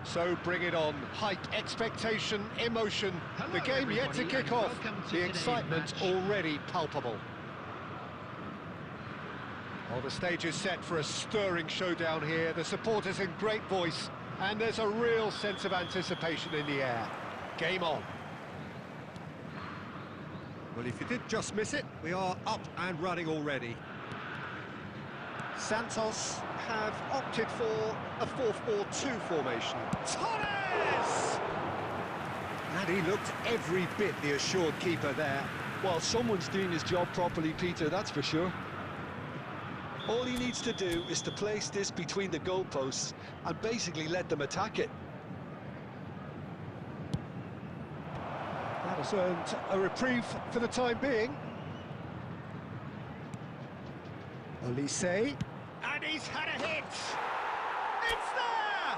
So bring it on. Hype, expectation, emotion. Hello, the game yet to kick off. The excitement match. already palpable. Well, the stage is set for a stirring showdown here. The supporters in great voice, and there's a real sense of anticipation in the air. Game on. Well, if you did just miss it, we are up and running already. Santos have opted for a 4-4-2 formation. Torres! And he looked every bit the assured keeper there. Well, someone's doing his job properly, Peter, that's for sure. All he needs to do is to place this between the goalposts and basically let them attack it. That has earned a reprieve for the time being. Olise. And he's had a hit! It's there!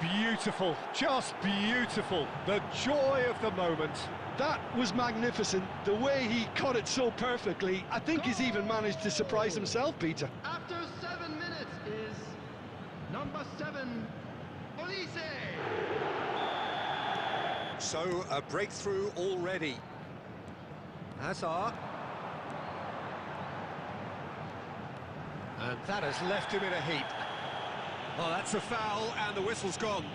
Beautiful, just beautiful. The joy of the moment. That was magnificent. The way he caught it so perfectly. I think he's even managed to surprise himself, Peter. After 7 minutes is number 7, Olise. So, a breakthrough already. Hazard. And that has left him in a heap. Oh, that's a foul, and the whistle's gone.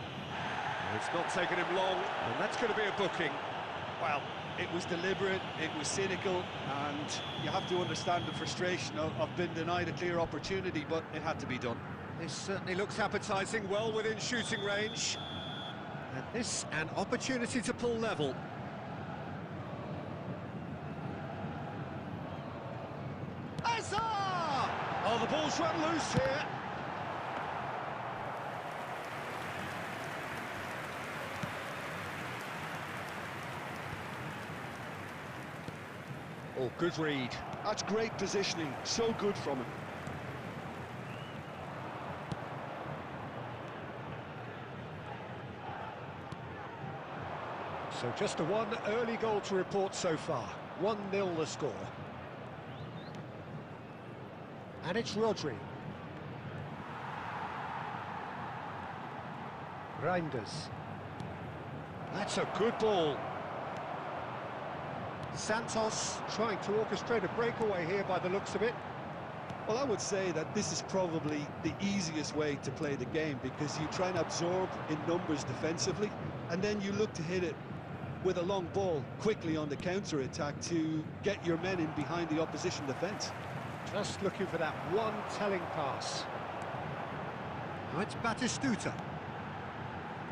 It's not taken him long, and that's going to be a booking. Well, it was deliberate, it was cynical, and you have to understand the frustration of being denied a clear opportunity, but it had to be done. This certainly looks appetising, well within shooting range. And this, an opportunity to pull level. Hazard! Oh, the ball's run loose here. Oh, good read. That's great positioning, so good from him. So just the one early goal to report so far. 1-0 the score. And it's Rodri. Reinders. That's a good ball. Santos trying to orchestrate a breakaway here by the looks of it. Well, I would say that this is probably the easiest way to play the game, because you try and absorb in numbers defensively, and then you look to hit it with a long ball quickly on the counter-attack to get your men in behind the opposition defence. Just looking for that one telling pass. Now it's Batistuta.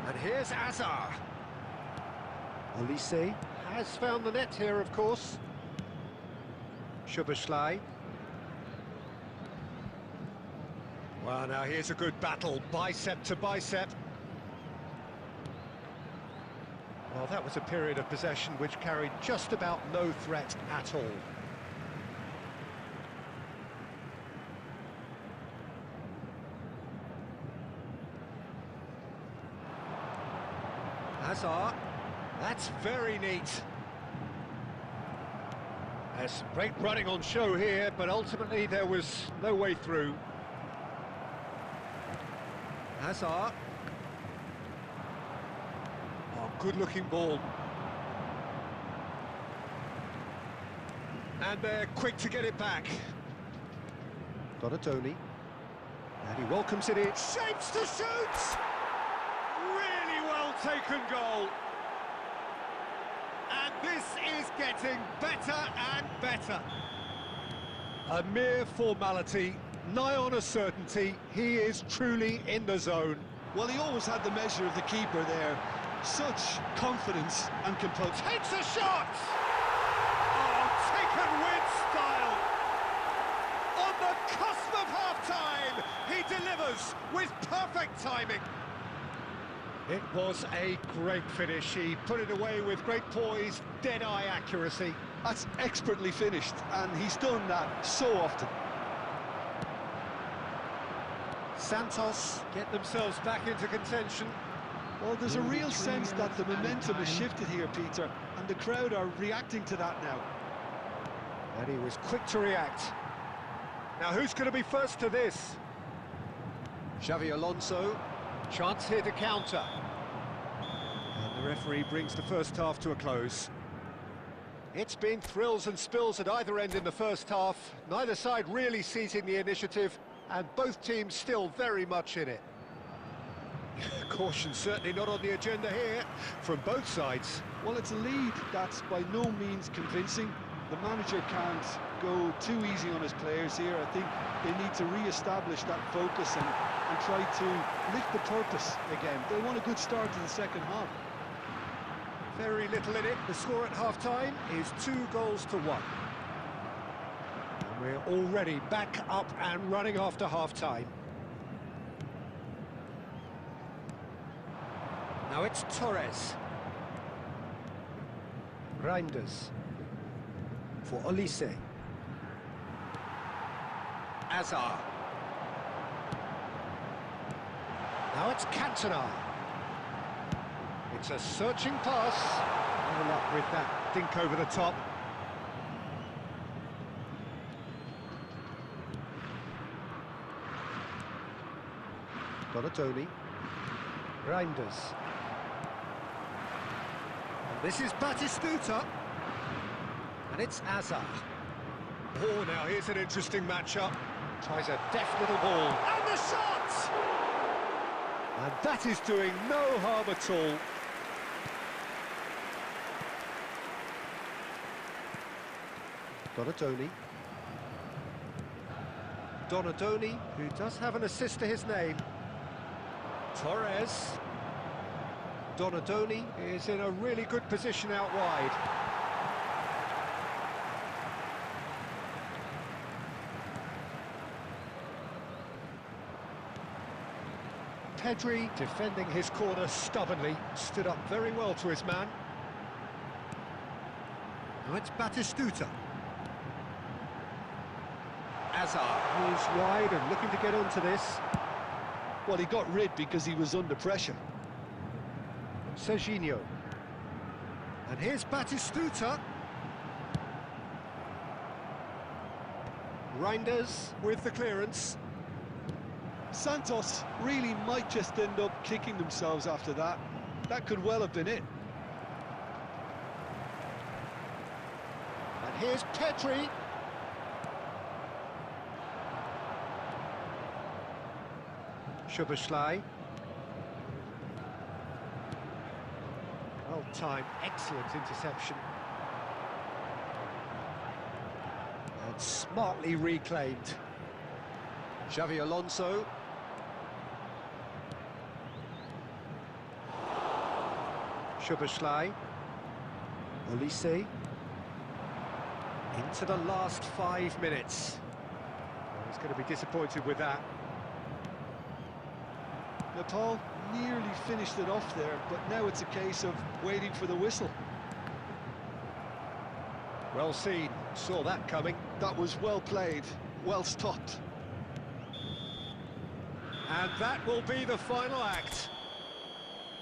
And here's Azar. Olise has found the net here, of course. Szoboszlai. Well, now here's a good battle, bicep to bicep. Well, that was a period of possession which carried just about no threat at all. Hazard, that's very neat. There's some great running on show here, but ultimately there was no way through. Hazard. Oh, good-looking ball. And they're quick to get it back. Donatoni. And he welcomes it in. Shapes to shoot! Really well taken goal. And this is getting better and better. A mere formality, nigh on a certainty. He is truly in the zone. Well, he always had the measure of the keeper there. Such confidence and composure. Takes a shot! Oh, taken with style. On the cusp of half-time, he delivers with perfect timing. It was a great finish. He put it away with great poise, dead-eye accuracy. That's expertly finished, and he's done that so often. Santos get themselves back into contention. Well, there's a real sense that the momentum has shifted here, Peter, and the crowd are reacting to that now. And he was quick to react. Now, who's going to be first to this? Xavi Alonso, chance here to counter. And the referee brings the first half to a close. It's been thrills and spills at either end in the first half. Neither side really seizing the initiative, and both teams still very much in it. Caution certainly not on the agenda here from both sides. Well, it's a lead that's by no means convincing. The manager can't go too easy on his players here. I think they need to re-establish that focus and try to lift the purpose again. They want a good start to the second half. Very little in it. The score at half-time is 2-1. And we're already back up and running after half-time. Now it's Torres. Reinders. For Olise. Azar. Now it's Cantona. It's a searching pass. All up with that dink over the top. Donatoni. Reinders. This is Batistuta. And it's Azar. Oh, now here's an interesting matchup. Tries a deft little ball. And the shot! And that is doing no harm at all. Donatoni, who does have an assist to his name. Torres. Donatoni is in a really good position out wide. Pedri defending his corner stubbornly, stood up very well to his man. Now it's Batistuta. Azar moves wide and looking to get onto this. Well, he got rid because he was under pressure. Serginho. And here's Batistuta. Reinders with the clearance. Santos really might just end up kicking themselves after that. That could well have been it. And here's Pedri. Szoboszlai. Well timed, excellent interception. And smartly reclaimed. Xavi Alonso. Szoboszlai. Olise. Into the last 5 minutes. Well, he's going to be disappointed with that. Nepal nearly finished it off there, but now it's a case of waiting for the whistle. Well seen, saw that coming. That was well played, well stopped. And that will be the final act.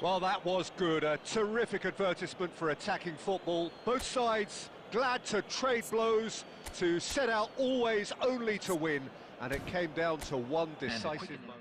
Well, that was good, a terrific advertisement for attacking football. Both sides glad to trade blows, to set out always only to win, and it came down to one decisive moment.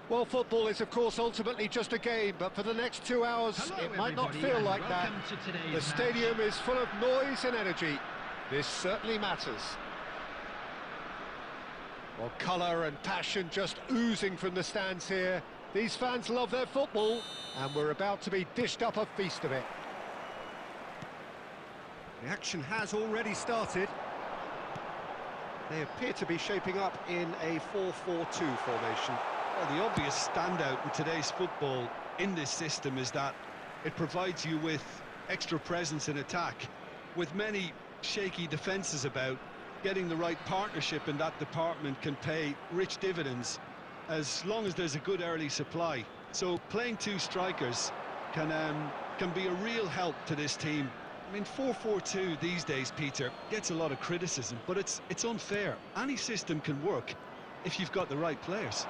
Well, football is, of course, ultimately just a game, but for the next 2 hours, it might not feel like that. The stadium is full of noise and energy. This certainly matters. Well, colour and passion just oozing from the stands here. These fans love their football, and we're about to be dished up a feast of it. The action has already started. They appear to be shaping up in a 4-4-2 formation. Well, the obvious standout in today's football in this system is that it provides you with extra presence in attack. With many shaky defences about, getting the right partnership in that department can pay rich dividends as long as there's a good early supply. So playing two strikers can be a real help to this team. I mean, 4-4-2 these days, Peter, gets a lot of criticism, but it's unfair. Any system can work if you've got the right players.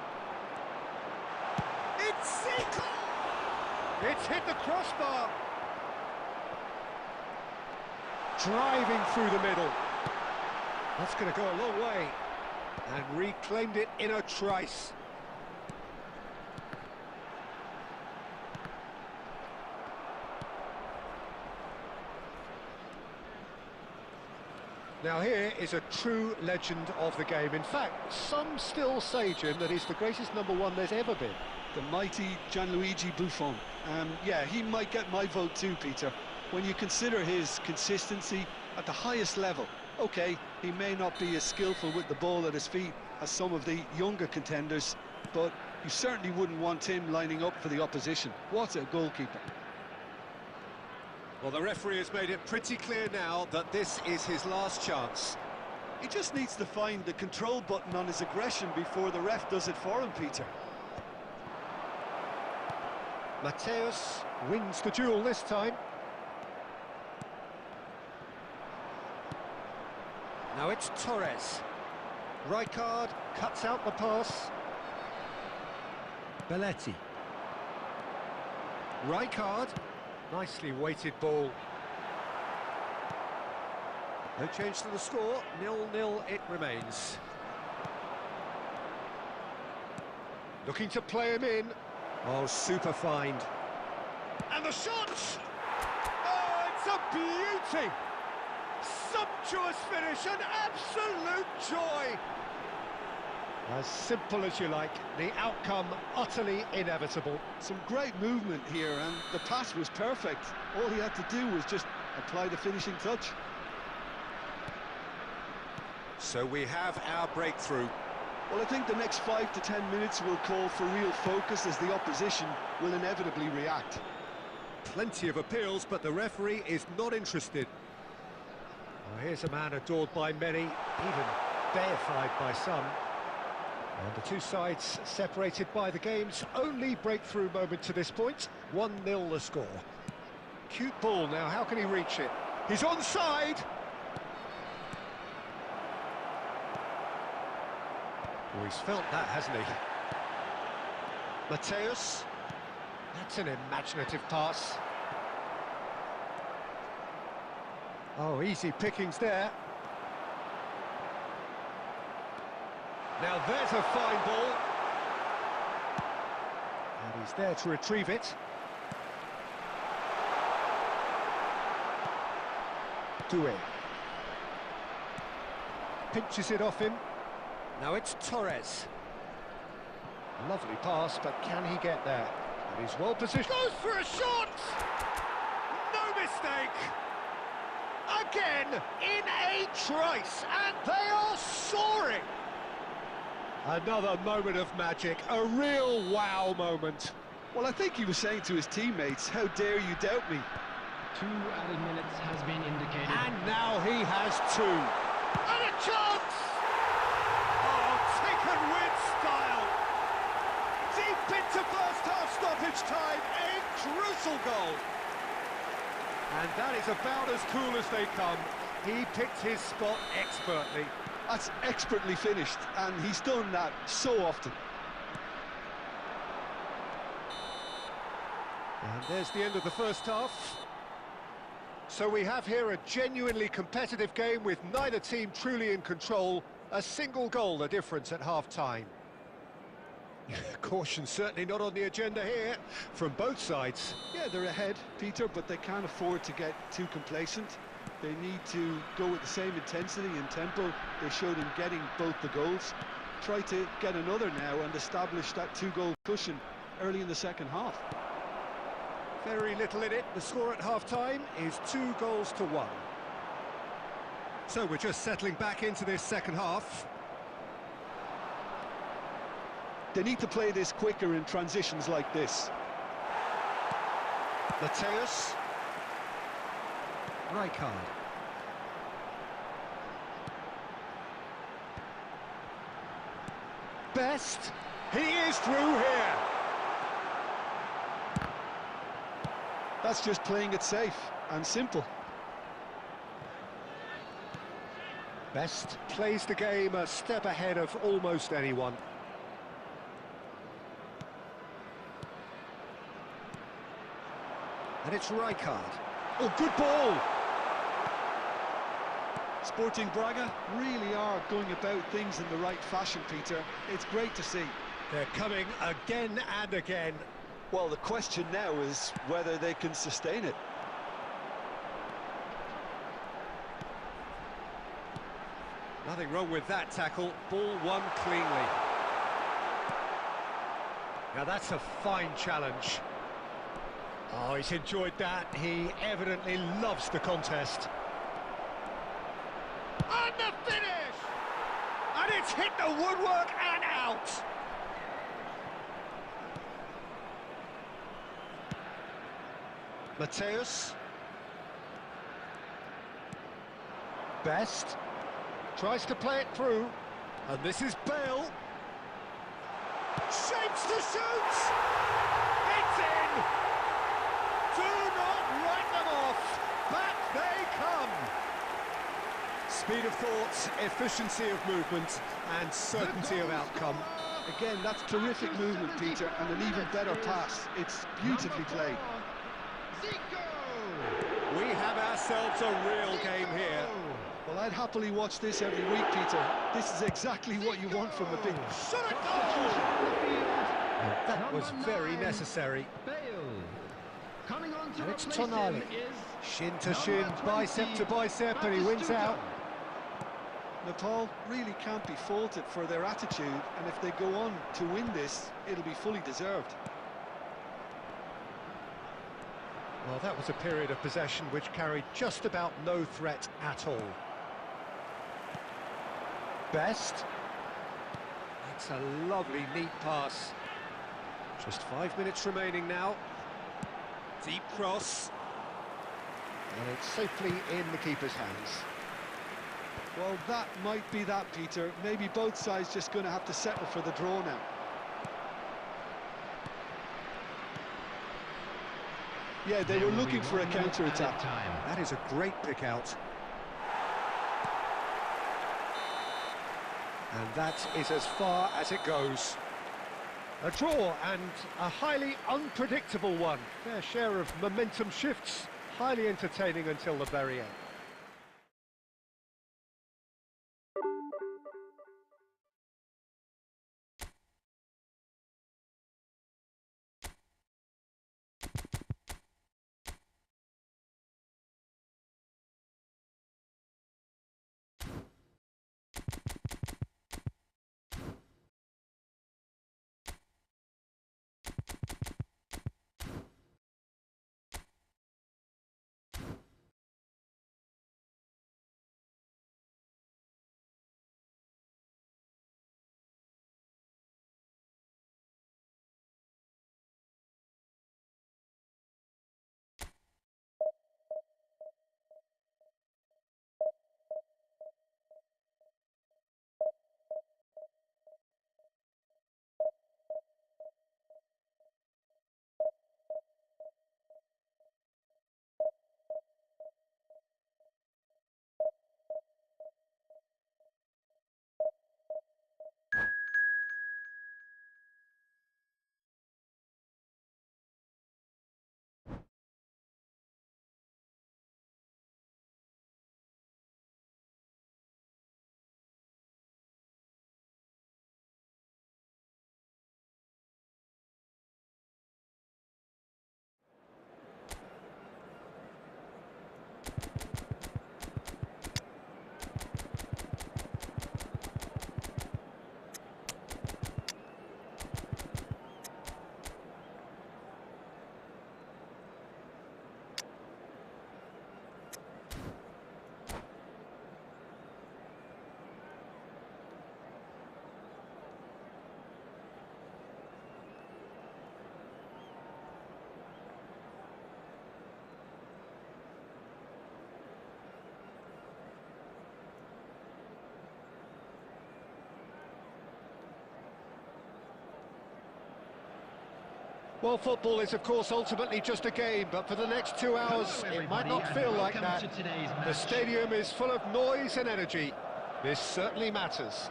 It's hit the crossbar. Driving through the middle. That's going to go a long way. And reclaimed it in a trice. Now here is a true legend of the game. In fact, some still say, Jim, that he's the greatest #1 there's ever been. The mighty Gianluigi Buffon. Yeah, he might get my vote too, Peter. When you consider his consistency at the highest level, okay, He may not be as skillful with the ball at his feet as some of the younger contenders, but you certainly wouldn't want him lining up for the opposition. What a goalkeeper. Well, the referee has made it pretty clear now that this is his last chance. He just needs to find the control button on his aggression before the ref does it for him, Peter. Mateus wins the duel this time. Now it's Torres. Rijkaard cuts out the pass. Belletti. Rijkaard. Nicely weighted ball. No change to the score, 0-0 it remains. Looking to play him in. Oh, super find. And the shot! Oh, it's a beauty! Sumptuous finish, an absolute joy! As simple as you like, the outcome utterly inevitable. Some great movement here, and the pass was perfect. All he had to do was just apply the finishing touch. So we have our breakthrough. Well, I think the next 5 to 10 minutes will call for real focus, as the opposition will inevitably react. Plenty of appeals, but the referee is not interested. Well, here's a man adored by many, even deified by some. And the two sides separated by the game's only breakthrough moment to this point. 1-0 the score. Cute ball now, how can he reach it? He's onside! Oh, he's felt that, hasn't he? Mateus. That's an imaginative pass. Oh, easy pickings there. Now there's a fine ball. And he's there to retrieve it. Doué. Pinches it off him. Now it's Torres. Lovely pass, but can he get there? And he's well positioned. Goes for a shot! No mistake! Again, in a trice, and they are soaring! Another moment of magic, a real wow moment. Well, I think he was saying to his teammates, how dare you doubt me? 2 added minutes has been indicated. And now he has 2. And a chance! Oh, taken with style. Deep into first half stoppage time, a crucial goal. And that is about as cool as they come. He picked his spot expertly. That's expertly finished, and he's done that so often. And there's the end of the first half. So we have here a genuinely competitive game with neither team truly in control. A single goal the difference at half-time. Caution certainly not on the agenda here from both sides. Yeah, they're ahead, Peter, but they can't afford to get too complacent. They need to go with the same intensity and tempo they showed in getting both the goals. Try to get another now and establish that 2-goal cushion early in the second half. Very little in it. The score at half-time is 2-1. So we're just settling back into this second half. They need to play this quicker in transitions like this. Mateus. Rijkaard. Best. He is through here. That's just playing it safe and simple. Best plays the game a step ahead of almost anyone. And it's Rijkaard. Oh, good ball! Sporting Braga really are going about things in the right fashion, Peter. It's great to see. They're coming again and again. Well, the question now is whether they can sustain it. Nothing wrong with that tackle. Ball won cleanly. Now that's a fine challenge. Oh, he's enjoyed that. He evidently loves the contest. And the finish! And it's hit the woodwork and out! Mateus. Best. Tries to play it through. And this is Bale. Shapes to shoot! It's in! Do not write them off! Back they come! Speed of thought, efficiency of movement, and certainty of outcome. Again, that's terrific movement, Peter, and an even better pass. It's beautifully played. We have ourselves a real game here. Well, I'd happily watch this every week, Peter. This is exactly what you want from a big... Shot a goal! That was very necessary. Coming on to And it's replace him Tonali. is Shin to shin, bicep to bicep, and he wins out. Nepal really can't be faulted for their attitude, and if they go on to win this, it'll be fully deserved. Well, that was a period of possession which carried just about no threat at all. Best. It's a lovely, neat pass. Just 5 minutes remaining now. Deep cross. And it's safely in the keeper's hands. Well, that might be that, Peter. Maybe both sides just going to have to settle for the draw now. Yeah, they were looking for a counter-attack. That is a great pick-out. And that is as far as it goes. A draw, and a highly unpredictable one. Fair share of momentum shifts, highly entertaining until the very end. Well, football is, of course, ultimately just a game, but for the next 2 hours, it might not feel like that. The stadium is full of noise and energy. This certainly matters.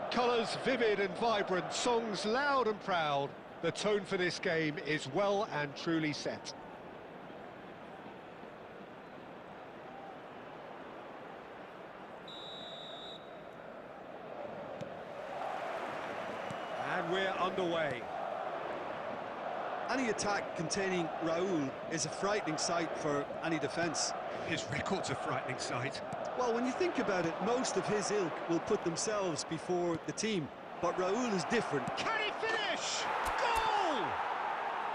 Colours vivid and vibrant, songs loud and proud. The tone for this game is well and truly set. And we're underway. Any attack containing Raul is a frightening sight for any defence. His record's a frightening sight. Well, when you think about it, most of his ilk will put themselves before the team. But Raul is different. Can he finish? Goal!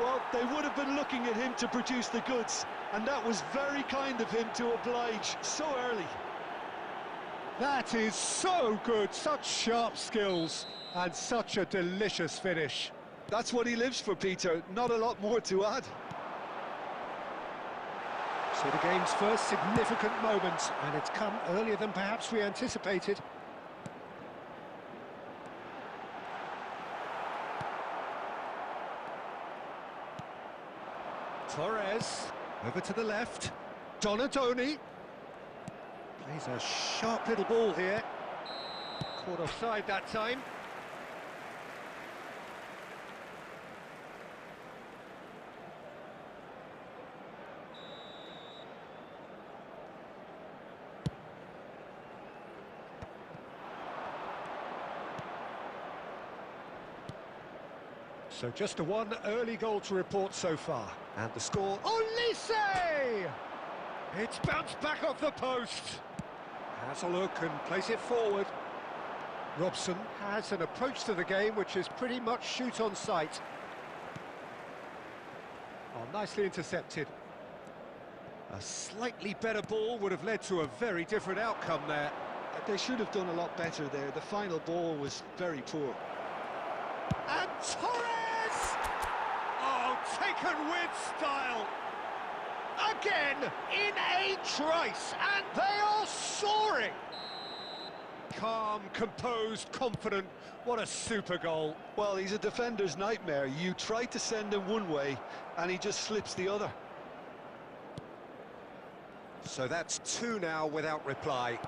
Well, they would have been looking at him to produce the goods, and that was very kind of him to oblige so early. That is so good, such sharp skills, and such a delicious finish. That's what he lives for, Peter, not a lot more to add. So the game's first significant moment, and it's come earlier than perhaps we anticipated. Torres, over to the left. Donadoni. Plays a sharp little ball here. Caught offside that time. So just a one early goal to report so far. And the score... Olise! It's bounced back off the post. Has a look and plays it forward. Robson has an approach to the game which is pretty much shoot on sight. Oh, nicely intercepted. A slightly better ball would have led to a very different outcome there. They should have done a lot better there. The final ball was very poor. And Torres! Oh, taken with style. Again, in a trice, and they are soaring. Calm, composed, confident. What a super goal. Well, he's a defender's nightmare. You try to send him one way, and he just slips the other. So that's two now without reply.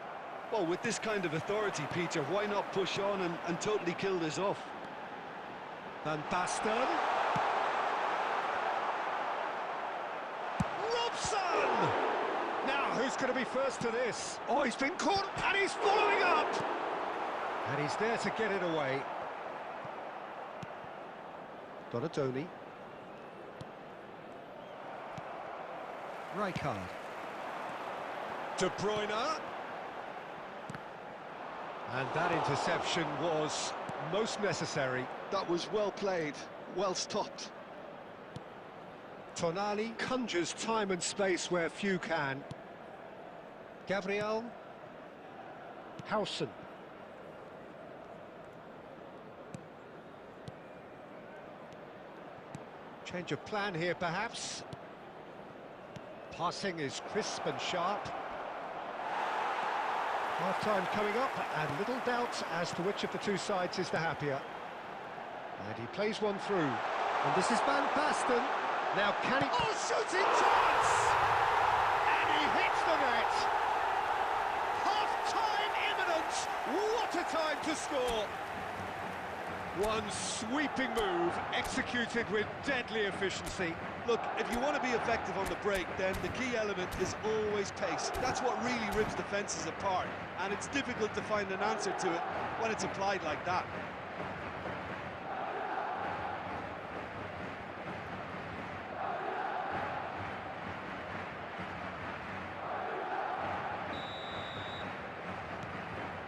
Well, with this kind of authority, Peter, why not push on and totally kill this off? Van Basten. Robson! Now, who's going to be first to this? Oh, he's been caught, and he's following up! And he's there to get it away. Donadoni. Rijkaard. De Bruyne. And that interception was most necessary. That was well played, well stopped. Tonali conjures time and space where few can. Gabriel. Howson. Change of plan here, perhaps. Passing is crisp and sharp. Half-time coming up, and little doubt as to which of the two sides is the happier. And he plays one through. And this is Van Basten. Now can he... Oh, shooting chance! And he hits the net! Half-time imminent! What a time to score! One sweeping move, executed with deadly efficiency. Look, if you want to be effective on the break, then the key element is always pace. That's what really rips defences apart, and it's difficult to find an answer to it when it's applied like that.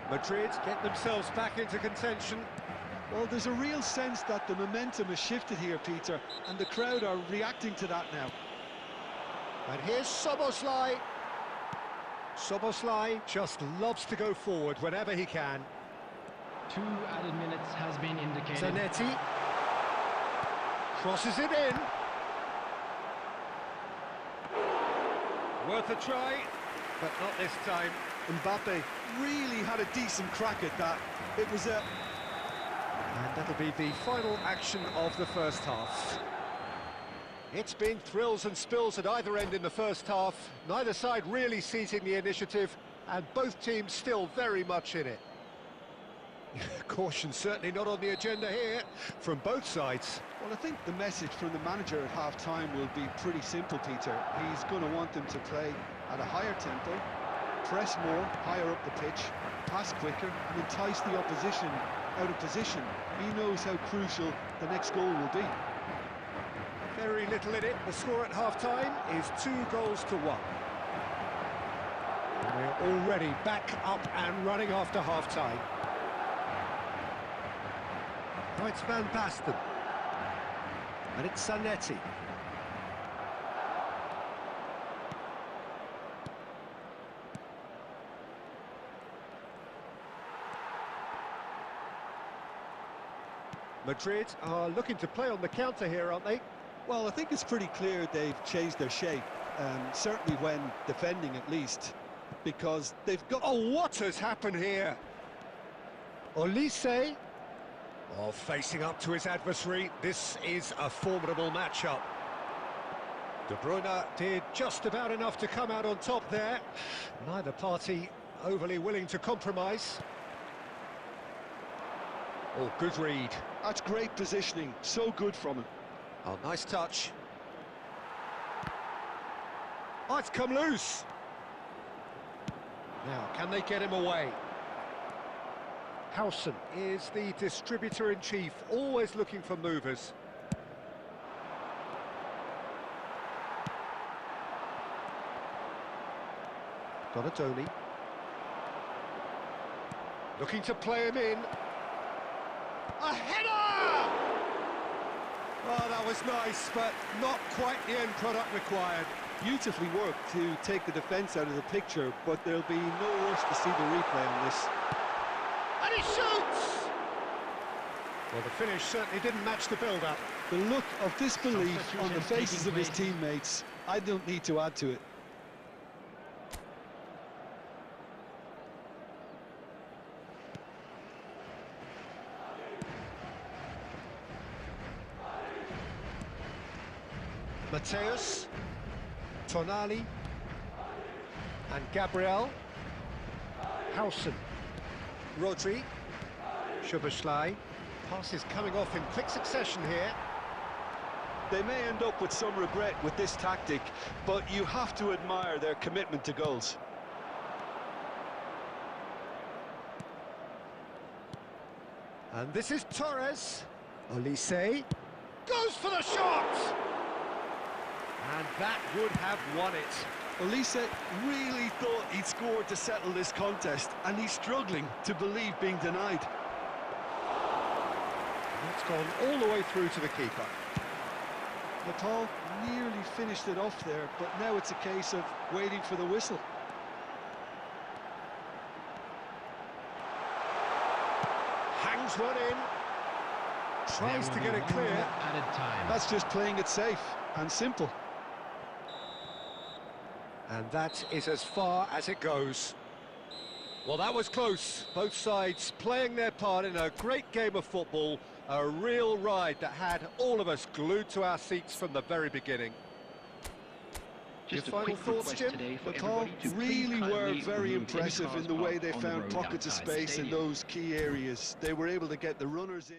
Madrid get themselves back into contention. Well, there's a real sense that the momentum has shifted here, Peter, and the crowd are reacting to that now. And here's Szoboszlai. Szoboszlai just loves to go forward whenever he can. 2 added minutes has been indicated. Zanetti crosses it in. Worth a try, but not this time. Mbappe really had a decent crack at that. It was a... And that'll be the final action of the first half. It's been thrills and spills at either end in the first half. Neither side really seizing the initiative, and both teams still very much in it. Caution certainly not on the agenda here from both sides. Well, I think the message from the manager at half-time will be pretty simple, Peter. He's going to want them to play at a higher tempo, press more, higher up the pitch, pass quicker, and entice the opposition out of position. He knows how crucial the next goal will be. Very little in it. The score at half-time is 2-1. And we're already back up and running after half-time. Now it's Van Basten. And it's Zanetti. Madrid are looking to play on the counter here, aren't they? Well, I think it's pretty clear they've changed their shape, certainly when defending at least, because they've got... Oh, what has happened here? Olise, facing up to his adversary. This is a formidable matchup. De Bruyne did just about enough to come out on top there. Neither party overly willing to compromise. Oh, good read. That's great positioning, so good from him. Oh, nice touch. Oh, it's come loose. Now, can they get him away? Howson is the distributor-in-chief, always looking for movers. Donatoni. Looking to play him in. A header! Oh, that was nice, but not quite the end product required. Beautifully worked to take the defence out of the picture, but there'll be no rush to see the replay on this. And he shoots! Well, the finish certainly didn't match the build-up. The look of disbelief on the faces of his teammates, I don't need to add to it. Mateus, Tonali, and Gabriel. Howson, Rodri, Szoboszlai. Passes coming off in quick succession here. They may end up with some regret with this tactic, but you have to admire their commitment to goals. And this is Torres. Olise goes for the shot! And that would have won it. Olise really thought he'd scored to settle this contest, and he's struggling to believe being denied. It's gone all the way through to the keeper. Nepal nearly finished it off there, but now it's a case of waiting for the whistle. Hangs one in. Tries to get it clear. Added time. That's just playing it safe and simple. And that is as far as it goes. Well, that was close. Both sides playing their part in a great game of football. A real ride that had all of us glued to our seats from the very beginning. Just Your a final quick thoughts, request Jim? today for Nepal everybody to really please were kindly very remove any impressive cars in the way they parked on the found road pockets of outside the space in stadium. those key areas. They were able to get the runners in.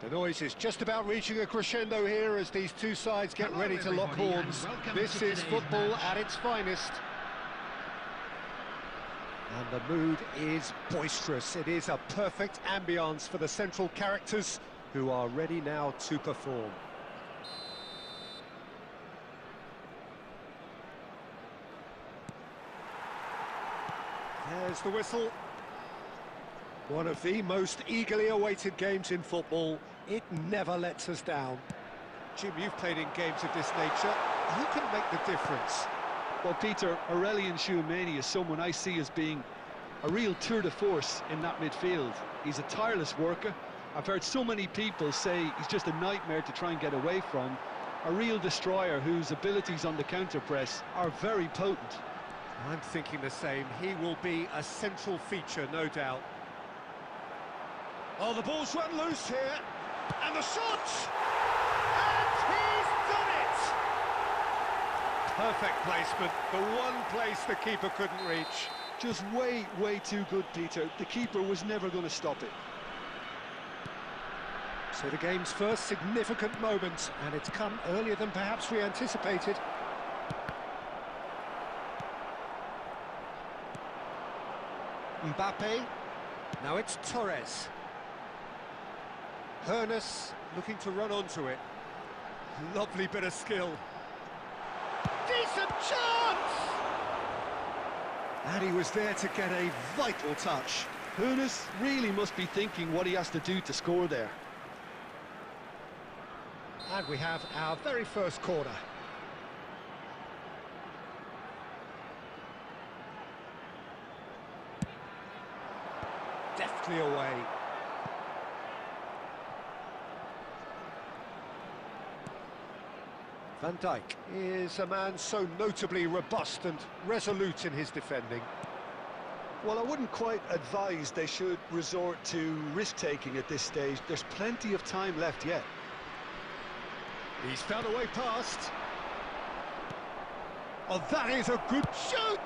The noise is just about reaching a crescendo here as these two sides get ready to lock horns. This is football at its finest. And the mood is boisterous. It is a perfect ambience for the central characters who are ready now to perform. There's the whistle. One of the most eagerly awaited games in football. It never lets us down. Jim, you've played in games of this nature. Who can make the difference? Well, Peter, Aurelian Tchouameni is someone I see as being a real tour de force in that midfield. He's a tireless worker. I've heard so many people say he's just a nightmare to try and get away from. A real destroyer whose abilities on the counter-press are very potent. I'm thinking the same. He will be a central feature, no doubt. Oh, the ball's run loose here. And the shot! And he's done it! Perfect placement. The one place the keeper couldn't reach. Just way too good, Peter. The keeper was never going to stop it. So the game's first significant moment, and it's come earlier than perhaps we anticipated. Mbappe, now it's Torres. Hoeneß looking to run onto it. Lovely bit of skill. Decent chance! And he was there to get a vital touch. Hoeneß really must be thinking what he has to do to score there. And we have our very first corner. Deftly away. Van Dijk is a man so notably robust and resolute in his defending. Well, I wouldn't quite advise they should resort to risk-taking at this stage. There's plenty of time left yet. He's found a way past. Oh, that is a good shoot!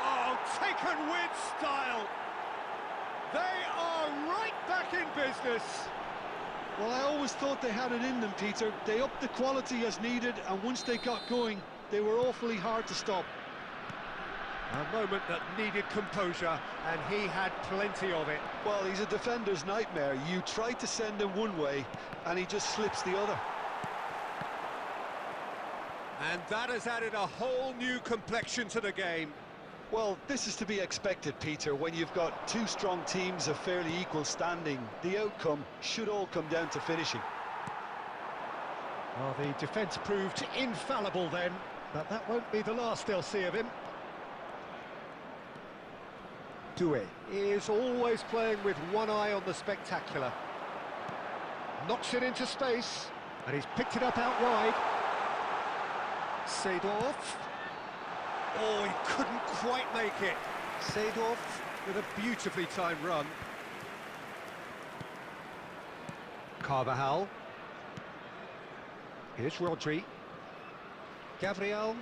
Oh, taken with style. They are right back in business. Well, I always thought they had it in them, Peter. They upped the quality as needed, and once they got going, they were awfully hard to stop. A moment that needed composure, and he had plenty of it. Well, he's a defender's nightmare. You try to send him one way, and he just slips the other. And that has added a whole new complexion to the game. Well, this is to be expected, Peter, when you've got two strong teams of fairly equal standing. The outcome should all come down to finishing. Well, the defence proved infallible then, but that won't be the last they'll see of him. Doué is always playing with one eye on the spectacular. Knocks it into space, and he's picked it up out wide. Seedorf. Oh, he couldn't quite make it. Seedorf with a beautifully timed run. Carvajal. Here's Rodri. Gabriel.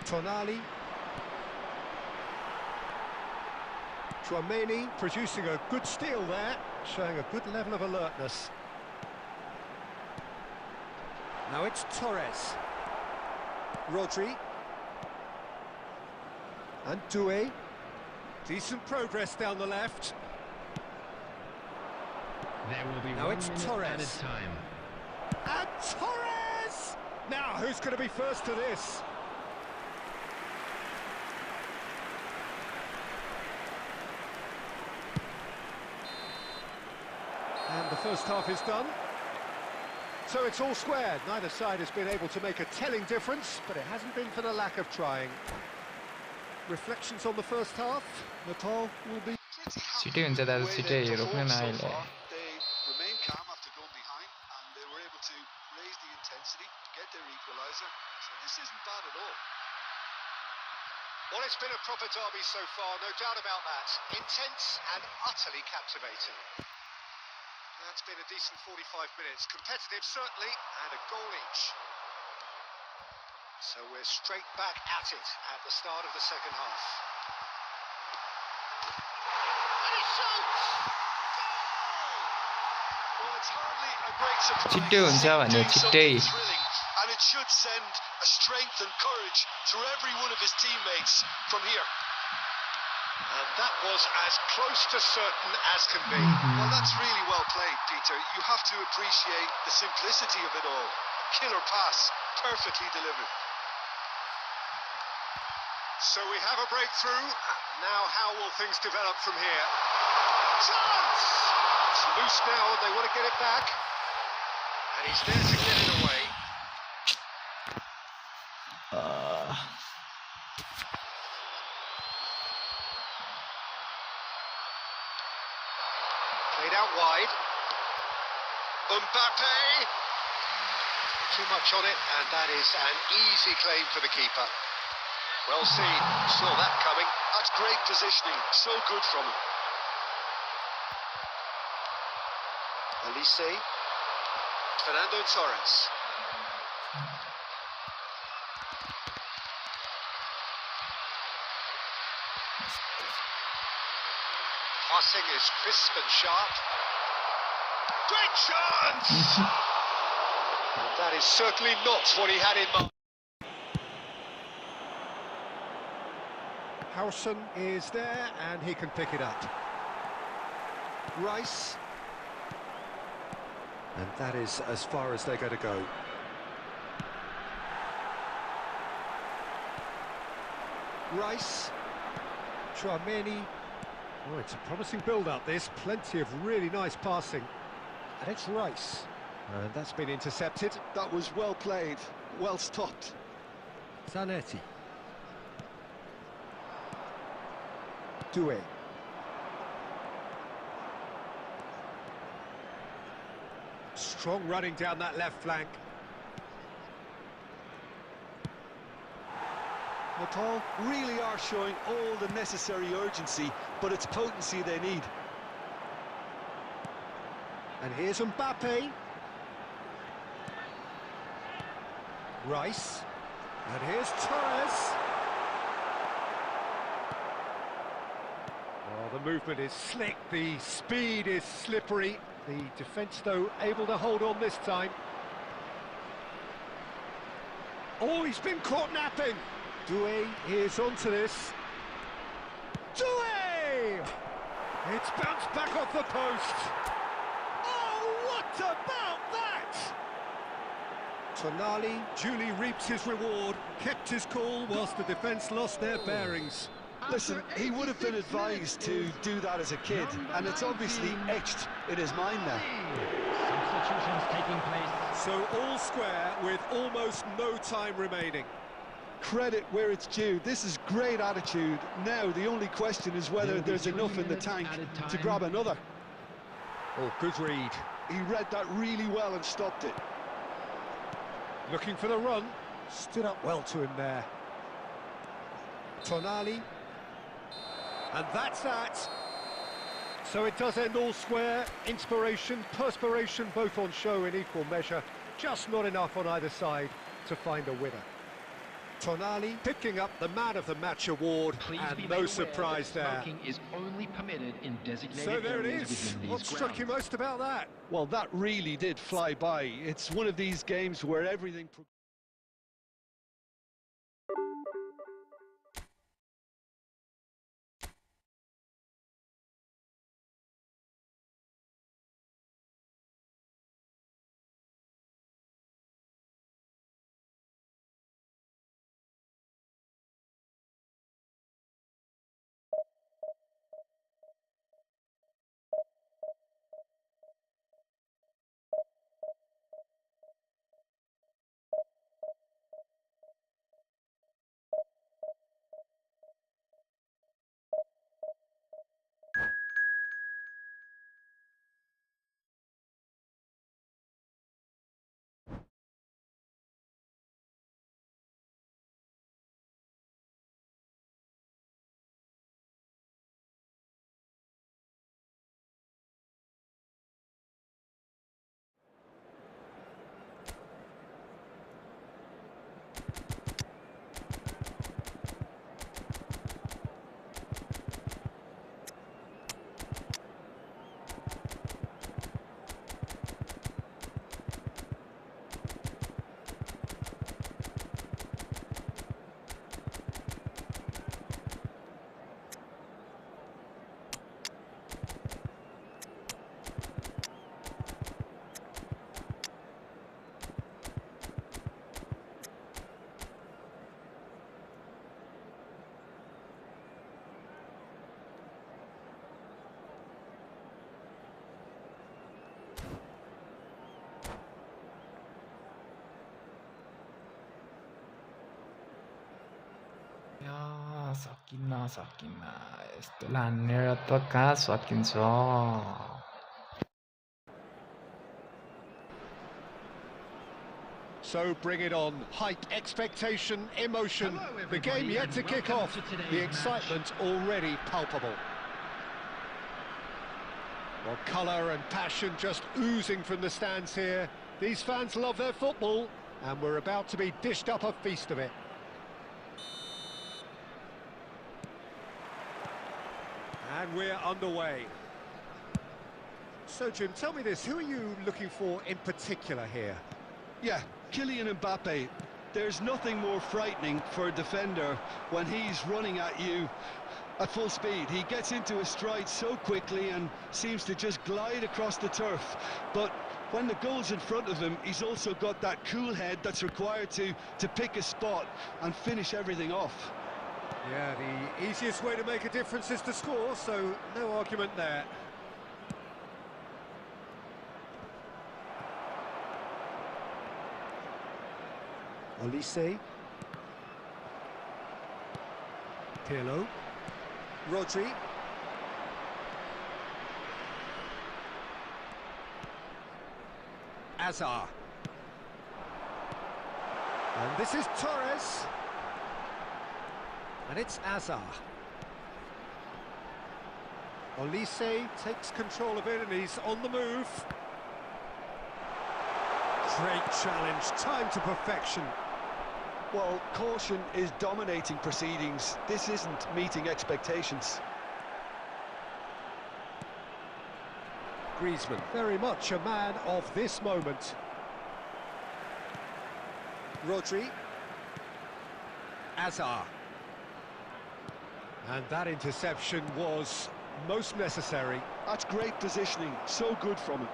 Tonali. Tchouameni producing a good steal there, showing a good level of alertness. Now it's Torres. Rodri. And Doué. Decent progress down the left. There will be now it's Torres. added time. And Torres! Now, who's going to be first to this? And the first half is done. So it's all squared. Neither side has been able to make a telling difference, but it hasn't been for the lack of trying. Reflections on the first half? Nepal will be... City हुन्छ दादा छिटै रोक्न न अहिले They remained calm after going behind, and they were able to raise the intensity to get their equaliser. So this isn't bad at all. Well, it's been a proper derby so far, no doubt about that. Intense and utterly captivating. That's been a decent 45 minutes. Competitive, certainly, and a goal each. So we're straight back at it at the start of the second half. And he Well, it's hardly a great surprise. छिट्टै हुन्छ भने छिट्टै And it should send a strength and courage through every one of his teammates from here. And that was as close to certain as can be. Well, that's really well played, Peter. You have to appreciate the simplicity of it all. Killer pass, perfectly delivered. So we have a breakthrough. Now how will things develop from here? Chance! It's loose now and they want to get it back. And he's there to get it away. Played out wide. Mbappe! Too much on it, and that is an easy claim for the keeper. Well seen, saw that coming. That's great positioning, so good from him. Elise. Fernando Torres. Passing is crisp and sharp. Great chance! And that is certainly not what he had in mind. Howson is there and he can pick it up. Rice. And that is as far as they're going to go. Rice. Chouameni. Oh, it's a promising build-up, this. Plenty of really nice passing. And it's Rice. And that's been intercepted. That was well played, well stopped. Zanetti. Doué. Strong running down that left flank. Nepal really are showing all the necessary urgency, but it's potency they need. And here's Mbappe. Rice. And here's Torres. Oh, the movement is slick, the speed is slippery. The defence, though, able to hold on this time. Oh, he's been caught napping. Doué is onto this. Doué! It's bounced back off the post. Oh, what about that? Tonali duly reaps his reward, kept his cool whilst the defence lost their bearings. Listen, he would have been advised to do that as a kid, and it's obviously etched in his mind now. Substitutions taking place. So all square with almost no time remaining. Credit where it's due. This is great attitude. Now the only question is whether there's enough in the tank to grab another. Oh, good read. He read that really well and stopped it. Looking for the run. Stood up well to him there. Tonali. And that's that. So it does end all square. Inspiration, perspiration, both on show in equal measure. Just not enough on either side to find a winner. Tonali picking up the Man of the Match award, and no surprise there. Smoking is only permitted in designated So there it areas is. within these What struck you grounds. most about that? Well, that really did fly by. It's one of these games where everything... कहाँ सकिन्न यस्तो लानेर त कहाँ सकिन्छ So bring it on. Hype, expectation, emotion. The game yet to kick off. The excitement already palpable. Well, colour and passion just oozing from the stands here. These fans love their football, and we're about to be dished up a feast of it. And we're underway. So, Jim, tell me this, who are you looking for in particular here? Yeah, Kylian Mbappe. There's nothing more frightening for a defender when he's running at you at full speed. He gets into a stride so quickly and seems to just glide across the turf. But when the goal's in front of him, he's also got that cool head that's required to pick a spot and finish everything off. Yeah, the easiest way to make a difference is to score, so no argument there. Olise. Pirlo. Rodri. Azar. And this is Torres. And it's Azar. Olise takes control of it and he's on the move. Great challenge, time to perfection. Well, caution is dominating proceedings. This isn't meeting expectations. Griezmann, very much a man of this moment. Rodri. Azar. And that interception was most necessary. That's great positioning, so good from him.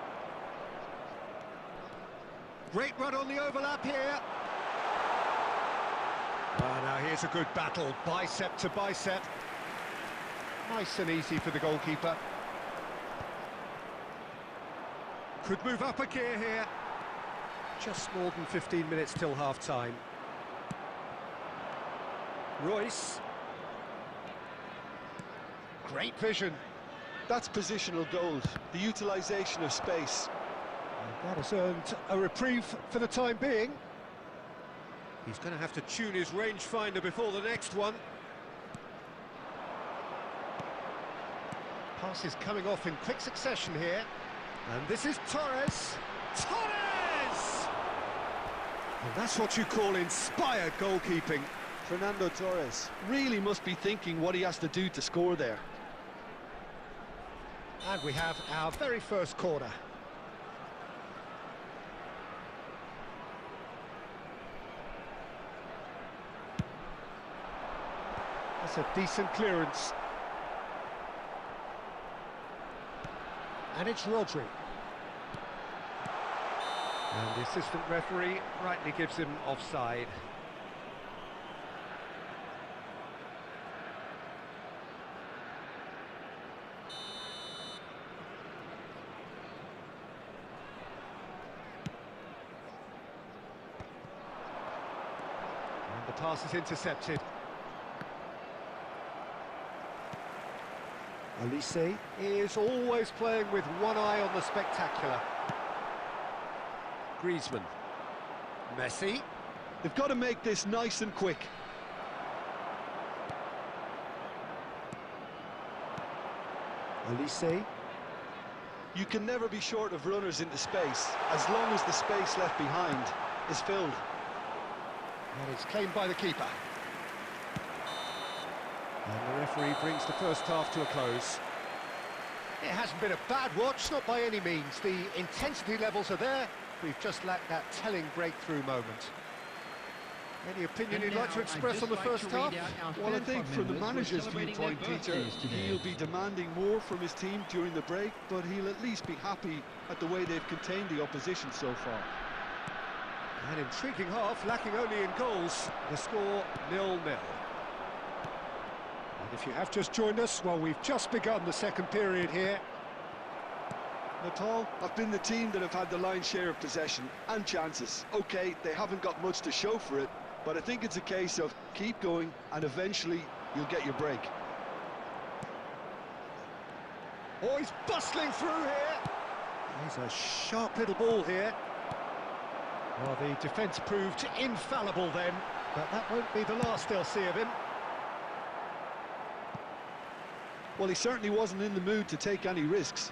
Great run on the overlap here. Oh, now here's a good battle, bicep to bicep. Nice and easy for the goalkeeper. Could move up a gear here. Just more than 15 minutes till half-time. Royce. Great vision. That's positional gold, the utilisation of space. And that has earned a reprieve for the time being. He's going to have to tune his rangefinder before the next one. Passes coming off in quick succession here. And this is Torres. Torres! And that's what you call inspired goalkeeping. Fernando Torres really must be thinking what he has to do to score there. And we have our very first corner. That's a decent clearance. And it's Rodri. And the assistant referee rightly gives him offside. And the pass is intercepted. Olise is always playing with one eye on the spectacular. Griezmann. Messi. They've got to make this nice and quick. Olise. You can never be short of runners into space, as long as the space left behind is filled. And it's claimed by the keeper. And the referee brings the first half to a close. It hasn't been a bad watch, not by any means. The intensity levels are there. We've just lacked that telling breakthrough moment. Any opinion you'd like to express on the first half? Well, I think from the manager's viewpoint, Peter, he'll be demanding more from his team during the break, but he'll at least be happy at the way they've contained the opposition so far. An intriguing half, lacking only in goals. The score 0-0. And if you have just joined us, well, we've just begun the second period here. Nepal have been the team that have had the lion's share of possession and chances. OK, they haven't got much to show for it, but I think it's a case of keep going and eventually you'll get your break. Oh, he's bustling through here. He's a sharp little ball here. Well, the defence proved infallible then, but that won't be the last they'll see of him. Well, he certainly wasn't in the mood to take any risks.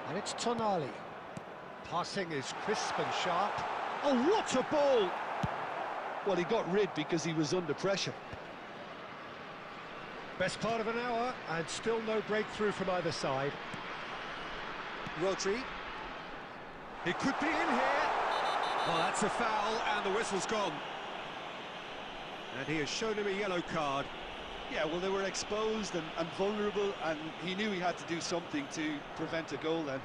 And it's Tonali. Passing is crisp and sharp. Oh, what a ball! Well, he got rid because he was under pressure. Best part of an hour, and still no breakthrough from either side. Rodri. He could be in here. Well, that's a foul, and the whistle's gone. And he has shown him a yellow card. Yeah, well, they were exposed and vulnerable, and he knew he had to do something to prevent a goal then.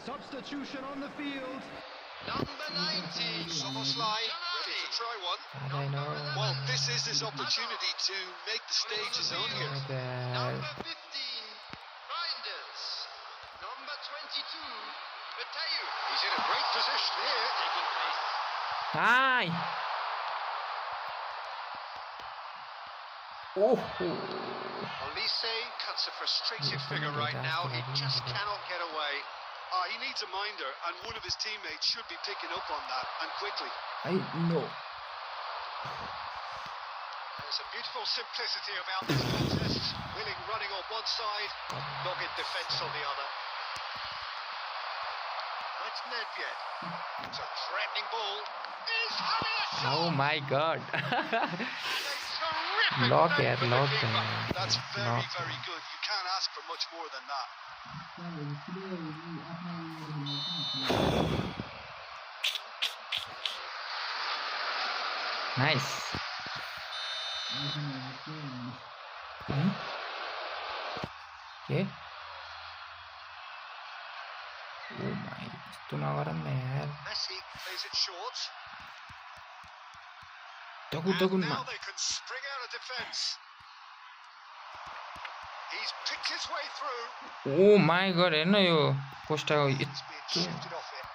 Substitution on the field. Number 90, Soboslai, ready to try one. I know. Well, this is his opportunity to make the stage his own here. Number 15, Reinders. Number 22, Batayu. He's in a great position here. Taking place. Hi. Oh. Olise cuts a frustrated figure right now. He just cannot get away. He needs a minder, and one of his teammates should be picking up on that, and quickly. I know. There's a beautiful simplicity about this contest. Willing running on one side, dogged defence on the other. That's Nedved. It's a threatening ball. He's having a shot! Oh my God. Terrific Lock save it, from the lock keeper. it. That's very, Lock very good. You can't ask for much more than that. Nice. Okay. Oh my. Itu nawaran yaar. Messi plays it short. Takut Now they can spring out of defence. He's picked his way through. Oh my God, हेर्न यो कोस्टाको He's being shifted off it.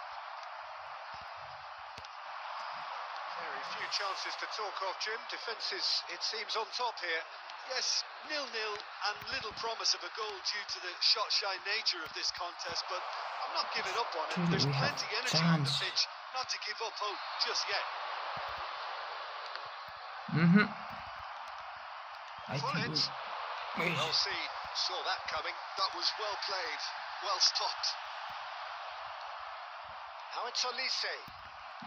Very few chances to talk of, Jim. Defence is, it seems, on top here. Yes, 0-0 and little promise of a goal due to the shot-shy nature of this contest, but I'm not giving up on it. There's We have plenty energy on the chance. pitch, not to give up hope just yet. I Full think hits. we... Well seen. Saw that coming. That was well played. Well stopped. Now it's Olise.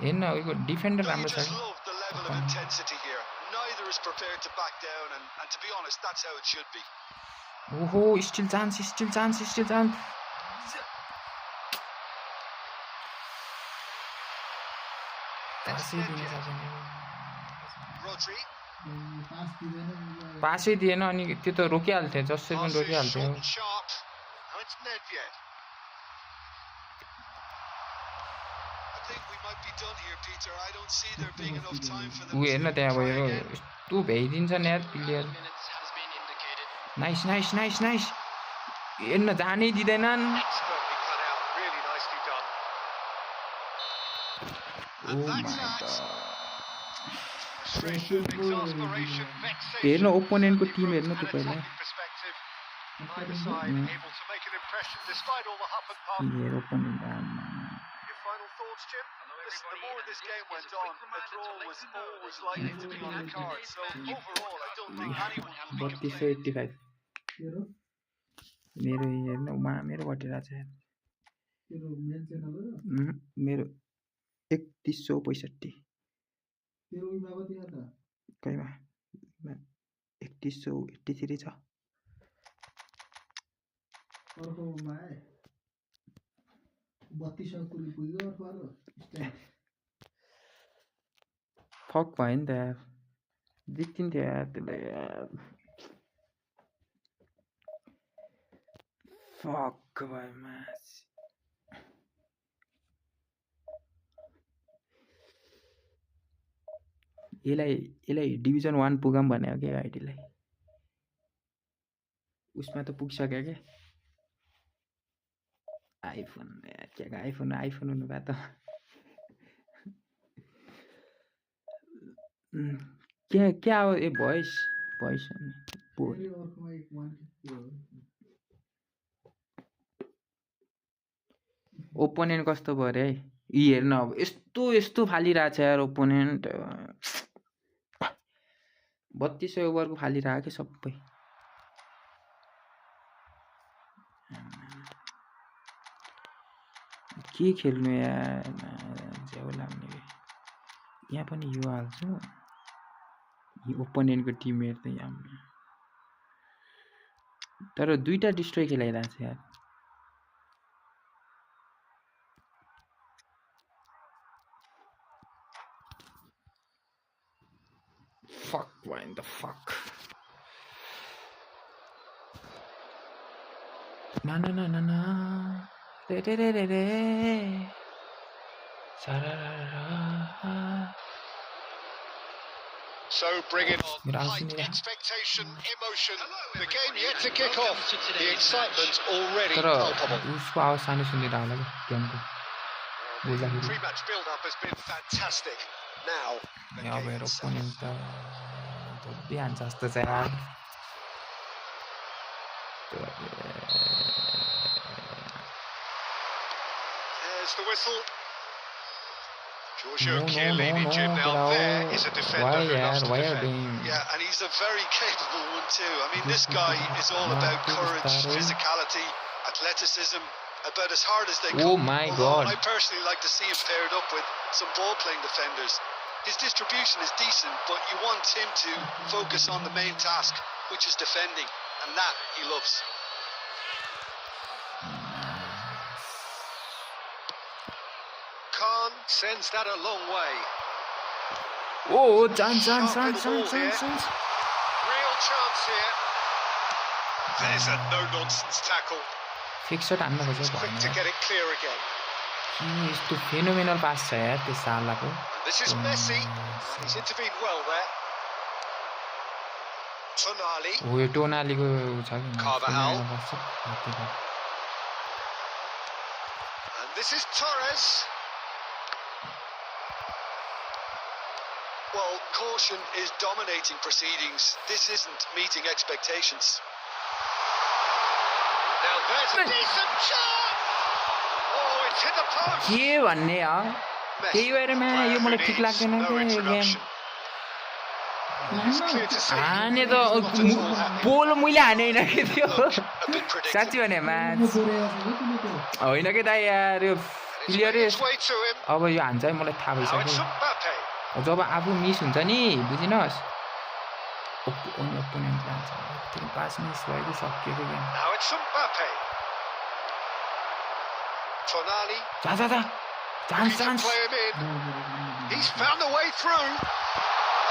हेर्न उयो defender You राम्रो छ just love the level of intensity here. Neither is prepared to back down, and to be honest, that's how it should be. ओहो still chance पासै दिन सकेन Rodri. पासै दिएन अनि त्यो त रोकिहाल्थ्यो जसरी पनि Passes रोकिहाल्थ्यो short and sharp. Now it's Nedved. I think we might be done here, Peter. I don't see there being enough time for them ऊ हेर्न त्यहाँ to try भयो again. यस्तो भ्याइदिन्छ नि यार player Minutes has been indicated. Nice हेर्न जानै दिँदैनन् Expertly cut out. Really nicely done. Oh my God Frustration, exasperation, vexation. हेर्न ओपोनेन्टको टिम हेर्नु And त a पहिला attacking perspective. Neither side able to make an impression despite all the huff and puff. Her opponent Your final thoughts, Jim? Listen, the more this game went on, a draw was always likely to be on the card. So overall, I don't think anyone will be 3285 मेरो हेर्न मेरो घटेर छ यार मेरो 3165 कहीमा 3183 छ fuck भयो नि त यार जित्तिन्थ्यो यार त्यसलाई यार फक भयो म्याच यसलाई डिभिजन 1 पुगाम भने हो के आइडीलाई उसमा त पुगिसक्यो के आइफोन के आइफोन हुनु भए त क्या हो ए भोइस ओपोनेन्ट कस्तो भयो रे यी हेर्न अब यस्तो फालिरहेछ यार ओपोनेन्ट 3200 ओभरको फालिरहेको के सबै के खेल्नु यार ज्याउ लाग्ने यहाँ पनि यो हाल्छु यो ओपोनेन्टको टिम हेर्दै यहाँ तर दुईटा डिस्ट्रोय खेलाइरहेछ यार fuck what in the fuck na re So bring it on. Hype, expectation, emotion. The game yet to kick off. The excitement already palpable. उसको आवाज सानो सुनिरहेको होला के गेमको Pre-match build-up has been fantastic. Now, यहाँ भएर ओपोनेन्ट त धोबी हान्छ जस्तो छ यार there's the whistle. Giorgio Chiellini now there is a defender who loves to defend. Yeah, and he's a very capable one too. I mean, this guy is all about courage, physicality, athleticism, about as hard as they come. Oh my God. I personally like to see him paired up with some ball-playing defenders. His distribution is decent, but you want him to focus on the main task, which is defending, and that he loves. Khan sends that a long way. Oh, chance. Real chance here. There's a no-nonsense tackle. Fix it हान्न खोजेको Quick भएन to get it clear again. यस्तो phenomenal पास छ यार त्यो सालाको This is Messi. He's intervened well there. Tonali. हो यो टोनालीको छ कि Carvajal. And this is Torres. Well, caution is dominating proceedings. This isn't meeting expectations. Now there's a decent chance. Oh, it's hit the post. के भन्ने हो केही भएर म यो मलाई ठिक लाग्दैन के यो गेम हाने त बोल मैले हाने हैन के त्यो साच्चै भने म्याच होइन के दाइ यार यो प्लेयरै अब यो हान्छ है मलाई थाहा भइसक्यो जब आफू मिस हुन्छ नि बुझिनस् ओपोनेन्ट हान्छ त्यो पास मिस भएको सकिएको game Now it's Mbappe. Tonali. Chance. Play him in. He's found the way through.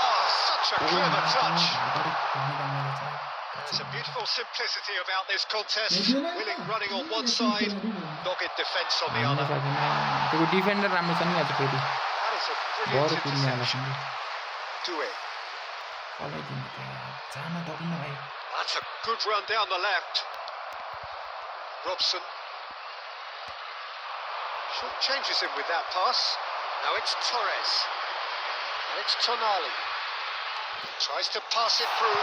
Oh, such a clever touch. There's a beautiful simplicity about this contest. Willing running on one side, dogged defence on the other. त्यो defender राम्रो छ नि आज फेरि That is a brilliant interception. Do it. That's a good run down the left. Robson. Changes him with that pass. Now it's Torres. Now it's Tonali. Tries to pass it through.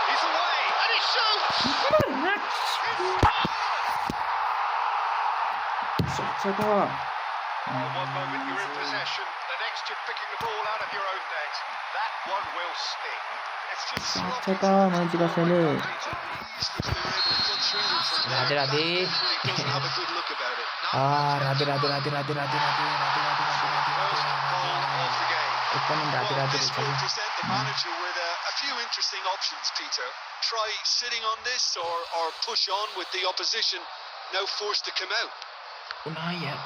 He's away and he shoots! One moment you're in possession, the next you're picking the ball out of your own net. That one will sting. It's just sloppy. Radhe. Have a good look about it. Radhe. First goal of the game. This will present the manager with a few interesting options, Peter. Try sitting on this or push on with the opposition now forced to come out. Not yet.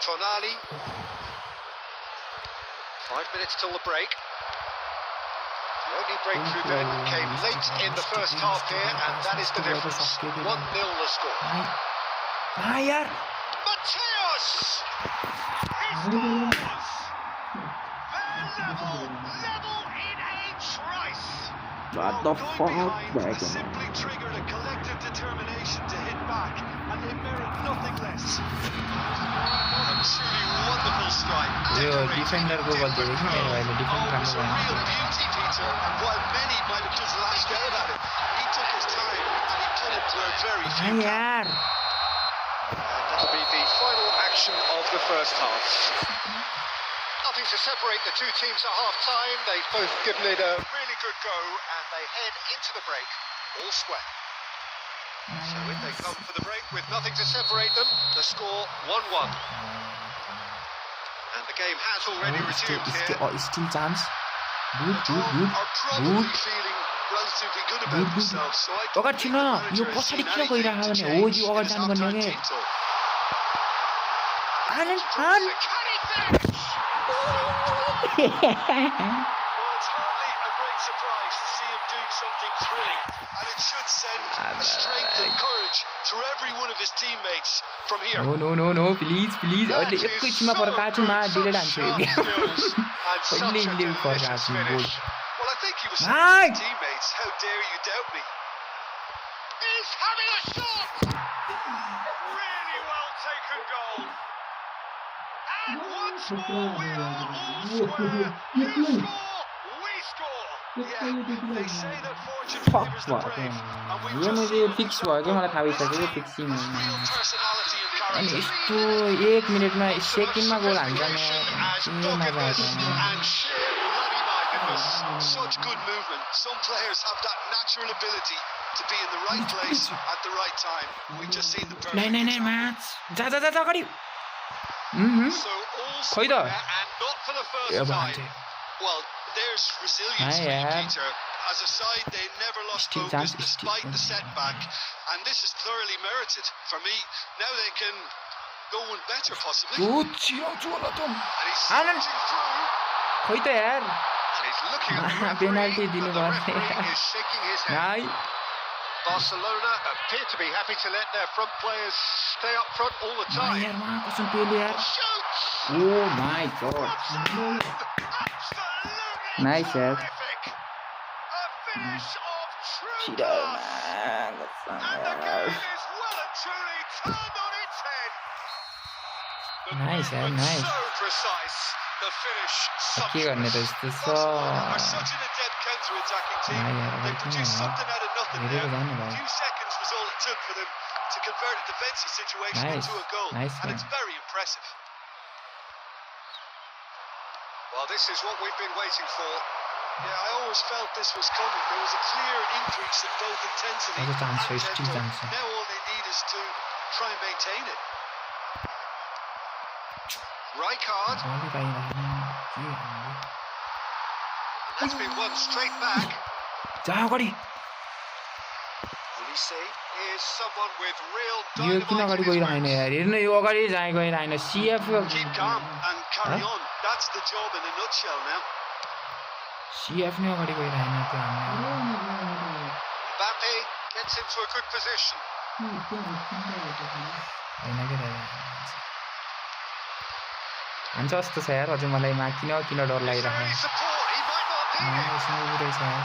Tonali. 5 minutes till the break. The only breakthrough then came late in the first half here, and that is the difference. 1-0 the score. यार Mateus! He scores! They're level in a trice. What the fuck, Behind simply triggered a collective determination to hit back, and they merit nothing less. A truly wonderful strike. Yo defender को गल्ती हो कि मेरो अहिले defend राम्रो Real beauty, Peter. While many might have just lashed out at it, he took his time and he put it where very few भएन can. यार That'll be the final action of the first half. Nothing to separate the two teams at half-time. They've both given it a really good go, and they head into the break all square. So in they come for the break with nothing to separate them. The score 1-1. And the game has already resumed here. still chance good Are probably feeling relatively good about themselves. So I अगाडि छिन यो पछाडि किन गइरहेको भने हो यो अगाडि जानु पर्ने हो के आनन्द Khan Well, it's hardly a great surprise to see him doing something thrilling, and it should send strength and courage through every one of his teammates from here. No, please अहिले एकैछिनमा फर्काछुमा डिलेट हान्छु यो गेम अहिले इन्डियन फर्काछु goal Well, I think he was saying to his teammates, how dare you doubt me? He's having a shot! Really well taken goal. And once more we are all square. You score, we score. Yeah, they say that fortune favors the brave, and we've yo just मैले seen fix भयो कि मलाई थाहा भइसक्यो fixing real personality and अनि character. यस्तो 1 मिनेटमा सेकेन्डमा गोल हान्छ As doggedness and sheer bloody-mindedness. Such good movement. Some players have that natural ability to be in the right place at the right time. We've just seen the perfect नहीं example. Match जा अगाडि So all खोइ त and not for the first yo time. भान्थे Well, there's resilience for you, Peter. As a side, they never lost Still focus chance, despite the setback, and this is thoroughly merited. For me, now they can go one better, possibly. ओ छिराउँछु होला त And he's Anand surging through, खोइ त यार and he's looking at the penalty referee, दिनु but the पर्ने referee is shaking his head. नाइ Barcelona appear to be happy to let their front players stay up front all the time. यार वहाँ कसम पेले यार Shoots! Oh my God Absolutely Nice, Ed. terrific. A finish of true छिरा class. And the game is well and truly turned on its head. The Nice, Ed, movement nice. so precise. The finish के गर्ने त sumptuous. यस्तो छ Barcelona are such an adept counter-attacking team. Ah, yeah, They right, produced yeah. something out of nothing Really there. good on it, A few seconds was all it took for them to convert a defensive situation Nice, into a goal. nice, And it's man. very impressive. Well, this is what we've been waiting for. Yeah, I always felt this was coming. There was a clear increase in both intensity There's a chance, and there's still tempo. chance. Now all they need is to try and maintain it. Rijkaard, भोलि पाइरहेन के गर्ने that's been won straight back. जा अगाडि Olise is someone with real यो किन dynamite अगाडि in his गइरहेन boots. यार हेर्नु यो अगाडि चाहिँ गइरहेन सिएफ Keep calm and carry on. That's the job in a nutshell now. सिएफ नै अगाडि गइरहेन त्यो हाम्रो Mbappe gets into a good position. हैन के हान्छ जस्तो छ यार अझै मलाई मा किन डर Is there any लागिरहेको support? He might not need it. यसमा उडेछ यार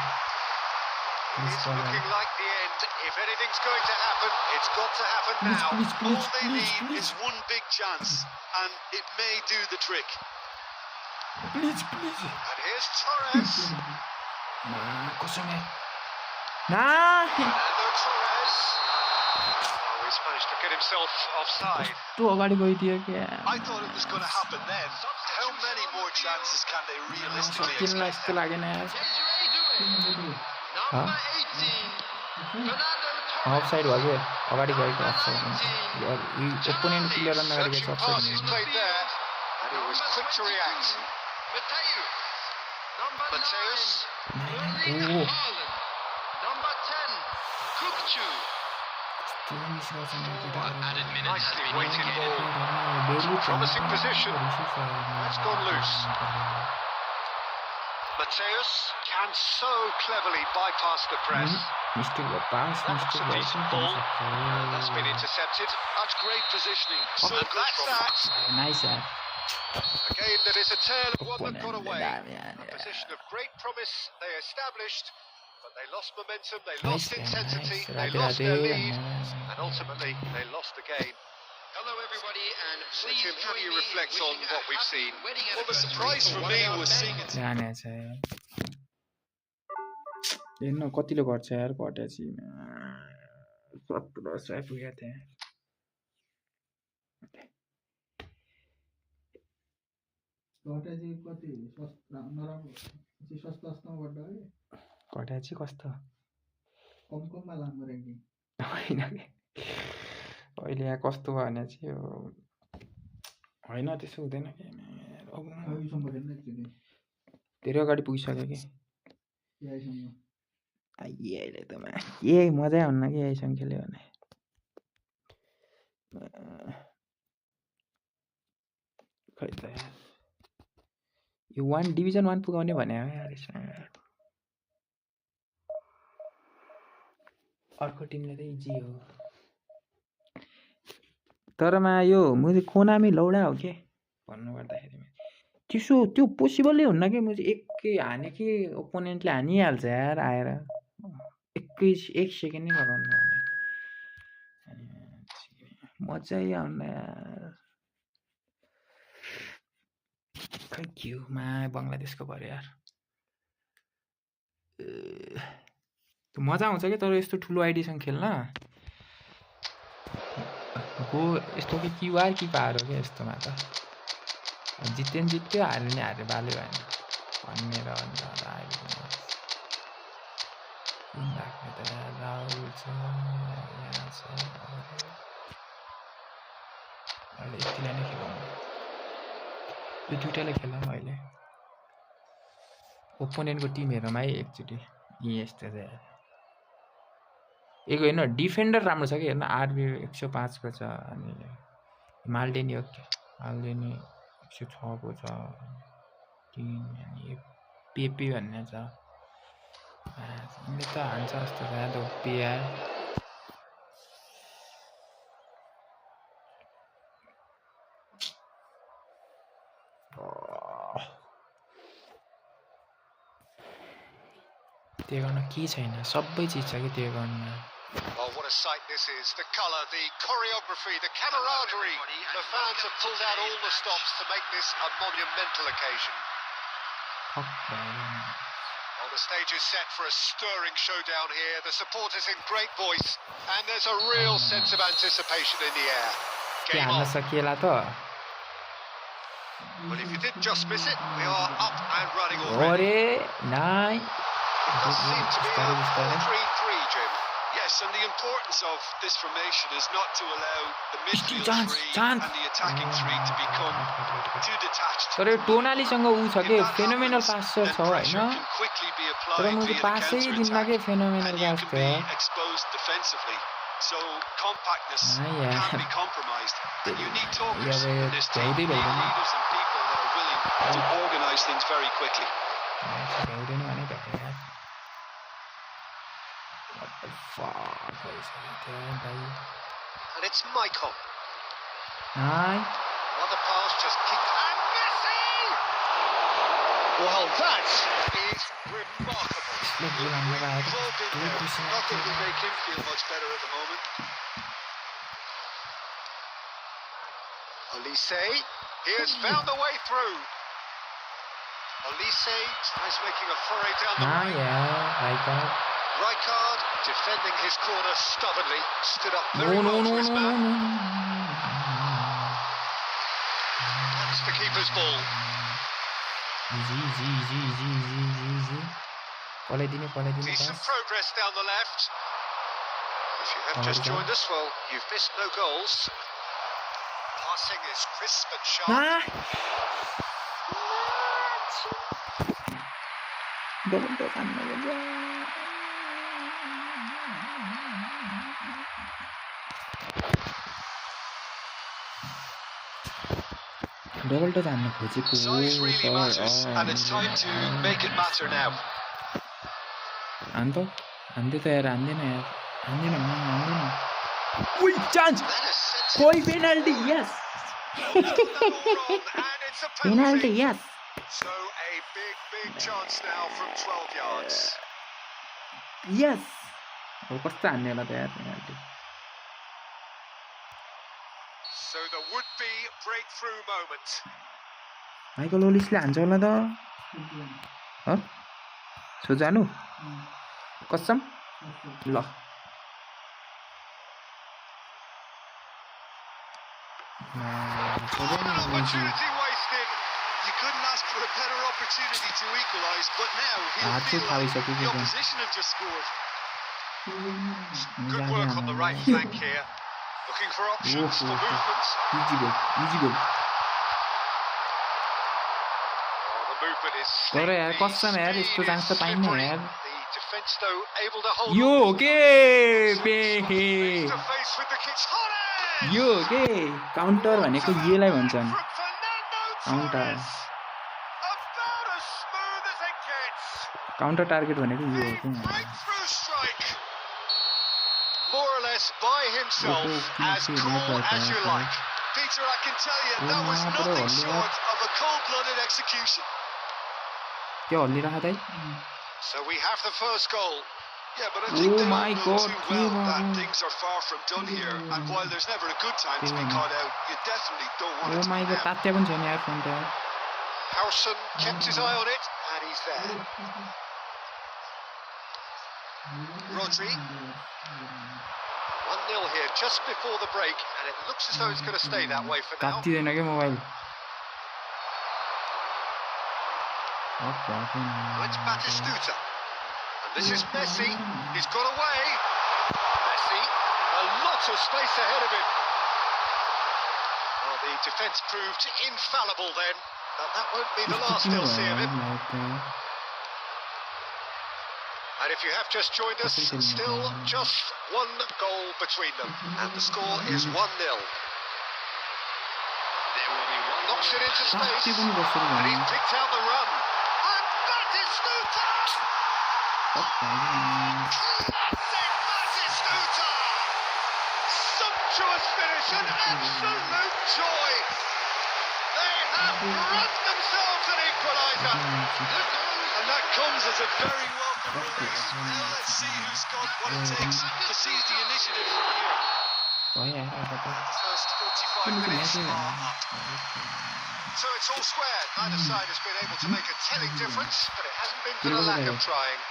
It's looking like the end. If anything's going to happen, it's got to happen Please, now. please, please, All they please, need please. is one big chance, and it may do the trick. Please And here's Torres. ना कसम ना Fernando Torres. Oh, he's managed to get himself offside. तू अगाडि गइदियो क्या I thought it was going to happen then. How many more chances can they realistically किन expect? यस्तो लागेन यार Number 18, Fernando अफसाइड भयो के अगाडि गएको अफसाइड हुन्छ ओपोनेन्ट प्लेयर रन अगाडि Searching गएको passes offside played there, and he was quick to react. Mateus. Number Mateus. 9, Erling Oh. Haaland. Number 10, Kukçu. Added minute has Nicely been weighted indicated. ball. Promising position. That's gone loose. Mateus can so cleverly bypass the press. That's a decent ball. That's been intercepted. That's great positioning. So that's that. Nice. A game that is a tale of one that got away. A position of great promise they established, but they lost momentum, they lost intensity, they lost their lead, and ultimately they lost the game. Hello, everybody, and So please Tim, how do you join me reflect in on wishing what a we've happy seen? wedding Well, the anniversary surprise to for one me of our was seeing best- it. जानेछ हेर्न कतिले घट्छ यार घटेपछि 1700 पुगेको थिएँ घटेपछि कस्तो होइन कि अहिले यहाँ कस्तो भयो भने चाहिँ यो होइन त्यसो हुँदैन कि धेरै अगाडि पुगिसक्यो कि अहिले त के मजै हुन्न कि यहीसँग खेल्यो भने खै त यार यो डिभिजन 1 पुगाउने भने हो यार यसमा अर्को टिमले त इजी हो तरमा यो मैले कोनामी लौडा हो के भन्नु पर्दाखेरि त्यसो त्यो पोसिबलै हुन्न कि मैले एकै हाने कि ओपोनेन्टले हानिहाल्छ यार आएर एक सेकेन्ड नै लगाउनु भने मजै आउन यार खै के हो बङ्गलादेशको भयो यार त्यो मजा आउँछ कि तर यस्तो ठुलो आइडीसँग खेल्न गो यस्तो कि क्युआर कि पार हो क्या यस्तोमा त जित्यो नि जित्यो हार्यो नि हार्यो बाल्यो भएन भन्ने र अन्त राख्ने त राहुल छ यहाँ छ अहिले यतिलाई नै खेलौँ यो दुइटालाई खेलौँ अहिले ओपोनेन्टको टिमहरूमा है एकचोटि यस्तो चाहिँ एक होइन डिफेन्डर राम्रो छ कि हेर्न आरबी 105 को छ अनि माल्डेनी हो माल्डेनी 106 को छ टिम अनि पेपी भन्ने छ यिनले त हान्छ जस्तो छ त पिया त्यो गर्न के छैन सबै चिज छ कि त्यो गर्न Oh, what a sight this is. The colour, the choreography, the camaraderie. The fans have pulled out all the stops to make this a monumental occasion. Oh, the stage is set for a stirring showdown here. The supporters in great voice. And there's a real sense of anticipation in the air. Game on. But if you did just miss it, we are up and running already. Nice. It does seem to be a 4-3-3, Jim. Yes, and the importance of this formation is not to allow the midfield three and the attacking three to become too detached. तर टोनालीसँग उ छ के phenomenal passer छ हैन तर मैले पासै दिन्न के phenomenal pass be exposed defensively. So compactness can be compromised. And you need talkers in this team. You need leaders and people that are willing to organise things very quickly. What the fuck is it? And it's Michael. Nice. What a pass, just kicked. And Messi! Well, that is remarkable. Involved in there. Nothing will make him feel much better at the moment. Olise, he has found the way through. Olise tries making a foray down the right. Yeah, Rijkaard defending his corner stubbornly, stood up very well for his man. That's the keeper's ball. Decent progress down the left. If you have just joined us, well, you've missed no goals. Passing is crisp and sharp. Double touch हान्न खोजेको हो Size really matters, and it's time to make it matter now. हान्द हान्दै त यार हान्दैन उइ chance खोइ penalty yes penalty yes So a big chance now from 12 yards. Yes अब कस्तो हान्ने होला त यार penalty So the would-be breakthrough moment. Michael ओलिसले हान्छ होला त हो सो जानु कसम ल Opportunity wasted. You couldn't ask for a better opportunity to equalise, but now he'll feel like the opposition have just scored. Good work on the right flank here. Looking for options for movement. Easy goal. Oh, the movement is तर यार कसम यार यस्तो chance त पाइन्न यार the defense though able to hold yo on. के Face to face with the kicks. यो के counter भनेको यसलाई भन्छन् काउन्टर काउन्टर टार्गेट भनेको यो हो के More or less by himself, as cool as you like. Peter, I can tell you that was nothing short of a cold-blooded execution. के हल्लिरहेको दाइ So we have the first goal. Yeah, but I think they my know God, too well that things are far from done here. And while there's never a good time to be caught out, you definitely don't want it to my be god now. Tatya पनि छैन यार phone त Howson kept his eye on it, and he's there. Rodri. 1-0 here, just before the break, and it looks as though it's going to stay that way for now. तात्तिदैन के mobile It's Batistuta. And this is Messi. He's got away. Messi. A lot of space ahead of him. Well, the defence proved infallible then. But that won't be the last they'll see of him. And if you have just joined us, still just one goal between them. And the score is 1-0. There will be one. Knocks it into space. And he's picked out the run. And Batistuta! Batistuta! Sumptuous finish, an absolute joy. They have brought themselves an equaliser. And that comes as a very welcome release. Now let's see who's got what it takes to seize the initiative from here. The first 45 minutes are up. So it's all square. Neither side has been able to make a telling difference, but it hasn't been for the lack of trying.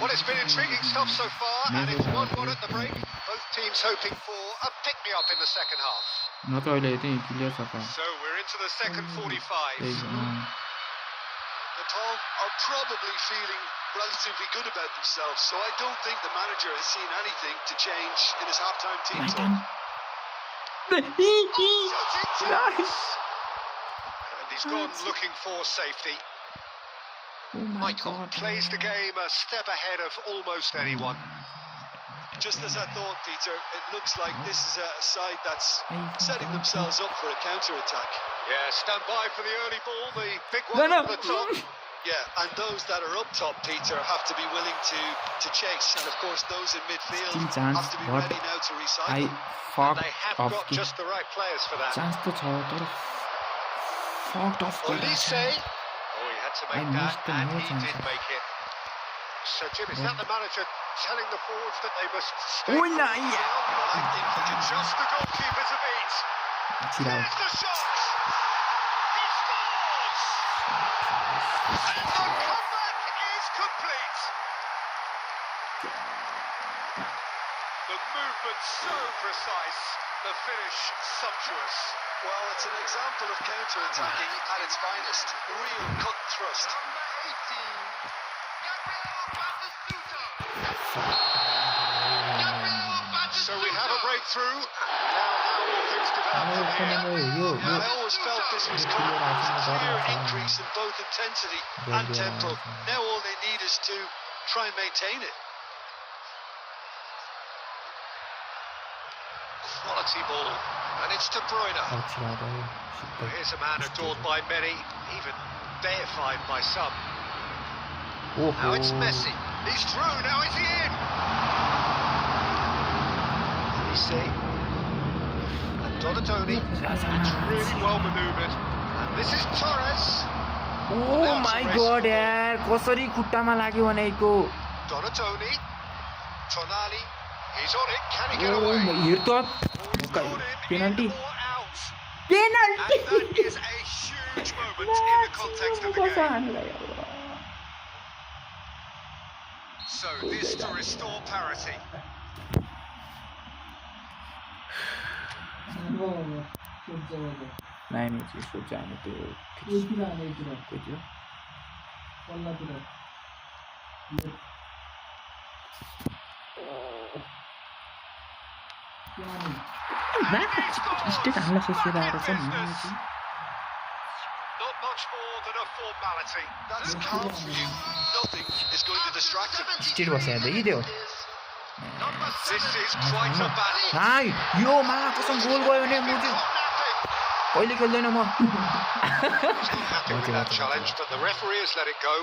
Well, it's been intriguing stuff so far, and it's 1-1 at the break. Both teams hoping for a pick-me-up in the second half. So we're into the second 45. Nepal are probably feeling relatively good about themselves, so I don't think the manager has seen anything to change in his half-time team talk. Nice. And he's gone looking for safety. Michael plays the game a step ahead of almost anyone. Just as I thought, Peter, it looks like this is a side that's setting themselves up for a counter-attack. Yeah, stand by for the early ball, the big one at the top. Yeah, and those that are up top, Peter, have to be willing to chase. And of course, those in midfield have to be ready now to recycle. And they have got just the right players for that. Olise. Oh, he had to make that, and he did make it. So, Jim, is that the manager telling the forwards that they must stay? Oh, no, I think he can just the goalkeeper to beat. Here's the shot. He scores. And the comeback is complete. The movement so precise, the finish sumptuous. Well, it's an example of counter-attacking at its finest. Real cut and thrust. Number 18, So we have a breakthrough. Now how will things develop from here? I always felt this was coming. There's a clear increase in both intensity and tempo. Now all they need is to try and maintain it. Quality ball. And it's De Bruyne. Well, here's a man adored by many, even deified by some. Now it's Messi. He's through. Now is he in? Let me see. And Donatoni. That's really well manoeuvred. And this is Torres. Oh my God, yaar. Kosari खुट्टामा लाग्यो भनेको. Donatoni. Tonali. He's on it. Can he get away? Penalty. And that is a huge moment in the context of the game. So this to restore parity. Not much more than a formality. That's calm for you. Nothing is going to distract him. This is quite a battle. Hi, yo ma कसम गोल गयो भने मुझे कहिले खेल्दैन म. Happy with that challenge, but the referee has let it go.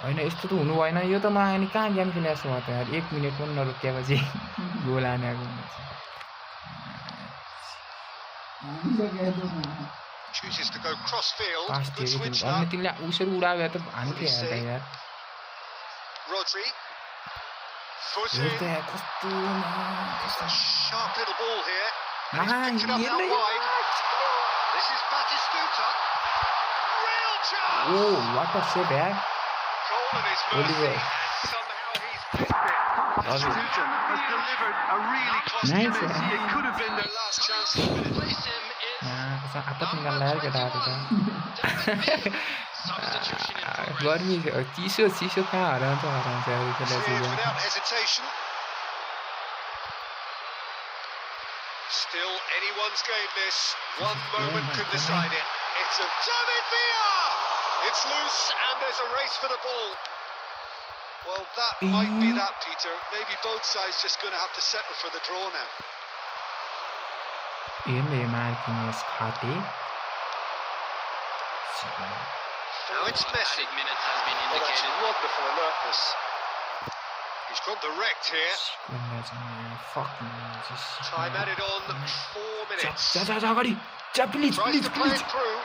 हैन यस्तो त हुनु भएन यो त म अनि कहाँ गेम खेलेको छु त यार 1 मिनेट पनि नरोकिएपछि गोल हानेको हुन्छ. Chooses to go cross field. Good switch अनि तिमीले उसरी उडायो त हान्थ्यो यार. Rodri. Footing. It's a sharp little ball here. And he's picked it up out wide. This is Batistuta. Real chance. Oh, what a save, yaar. Goal at his mercy, and somehow he's missed it. Batistuta has delivered a really costly miss. It could have been their last chance of the minute. Replace him is apa tinggal layar kita tu kan. गर्मी चिसो कहाँ हराउँछ without hesitation. Still anyone's game this. One moment could decide it. It's a David Villa! It's loose and there's a race for the ball. Well, that might be that, Peter. Maybe both sides just going to have to settle for the draw now. Now it's Messi. minutes has been Oh, that's indicated. wonderful alertness. He's gone direct here. Time added on 4 minutes. Please, Tries to play it through.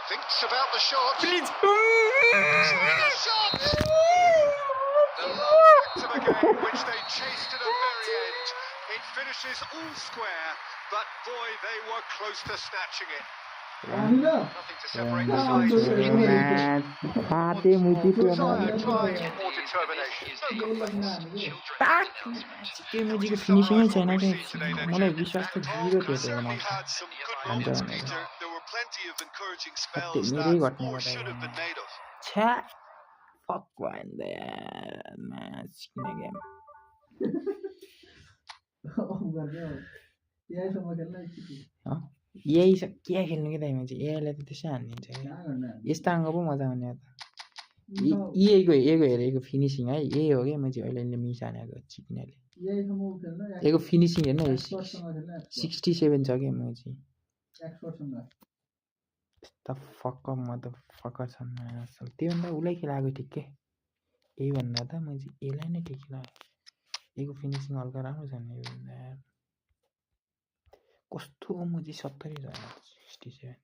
Thinks about the shot. please. The shot! The last act of a game which they chased to the very end. It finishes all square, but boy, they were close to snatching it. Nothing to separate the sides. More determination. No complaints. म्युजिकको फिनिसिङै छैन कि मलाई विश्वास त zero थियो Certainly had some good moments, Peter. There were plenty of encouraging spells that more should have been made of. छ्या fuck भयो नि त यार म्याच किन गेम यही छ के खेल्नु के दाइमा चाहिँ एआईलाई त त्यसै हानिदिन्छ यस्तो अङ्ग पो मजा आउने त एको हेरेको फिनिसिङ है यही हो क्या म चाहिँ अहिले मिस हानेको चिक्नेले यसको फिनिसिङ हेर्न 67 छ क्या म चाहिँ यस्ता फकर छन् असल त्योभन्दा उसलाई खेलाएको ठिक के यही भन्दा त म चाहिँ यसलाई नै ठिक लाग्यो यसको फिनिसिङ हल्का राम्रो छ नि योभन्दा कस्तो म चाहिँ 70 छ 67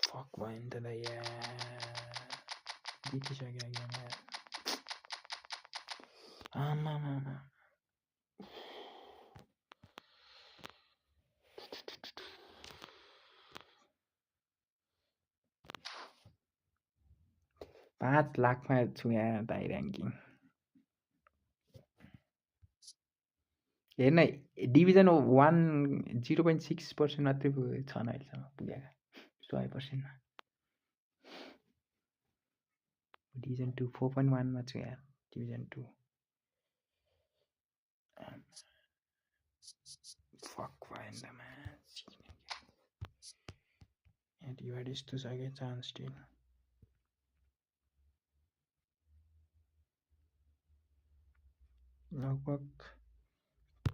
फक भयो नि त यार बितिसक्यो गेम यार आमामा 5 लाखमा छु यहाँ दाइ र्याङ्किङ हेर्न डिभिजन 1 0.6% मात्रै छन् अहिलेसम्म पुगेका 100% मा डिभिजन 2 4.1 मा छु यार डिभिजन 2 फक भयो नि म्याच यहाँ डिभाइड यस्तो छ क्या चान्स स्टिल लगभग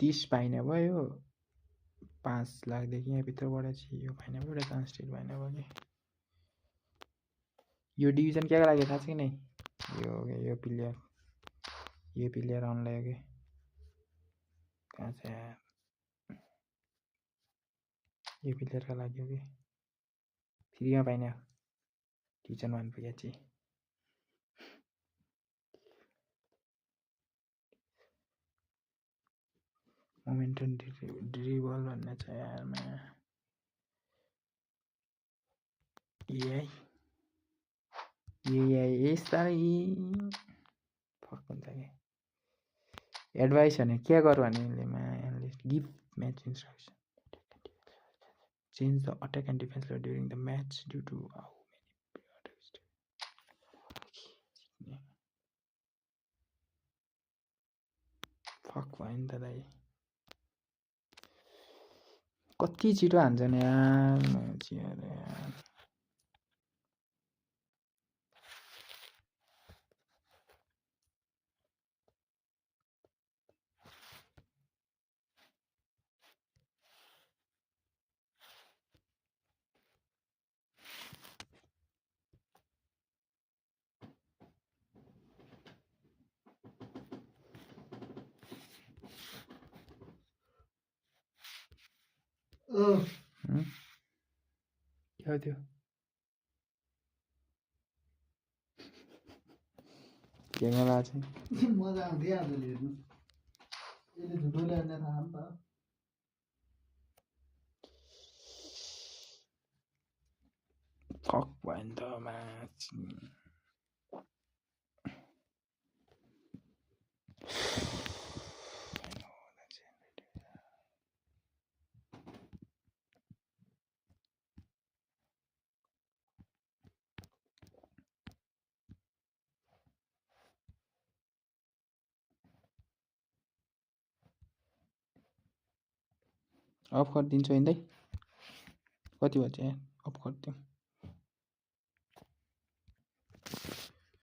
30 पाइने भयो 5 लाखदेखि यहाँ भित्रबाट चाहिँ यो पाइने भयो एउटा चान्स स्टिल पाइने भयो कि यो डिभिजन क्या लागि थाहा छ कि नै यो प्लेयर अनलाइन के कहाँ छ यो प्लेयरका लागि हो कि फ्रीमा पाइने हो डिभिजन 1 पुगे चाहिँ मोमेन्टम ड्रिबल भन्ने छ यारमा यस्ता फक हुन्छ कि एडभाइस भने के गर्नु भने यसले give match instruction change the attack and defence during the match due to how many फक भयो नि त दाइ कति छिटो हान्छन् यार क्या थियो गेममा लाग्छ मजा आउँथ्यो आजले हेर्नु यसले झुटो ल्याउने थाहा नि त फक भयो नि त म्याच अफ गरिदिन्छु होइन कति बज्यो अफ गरिदिउँ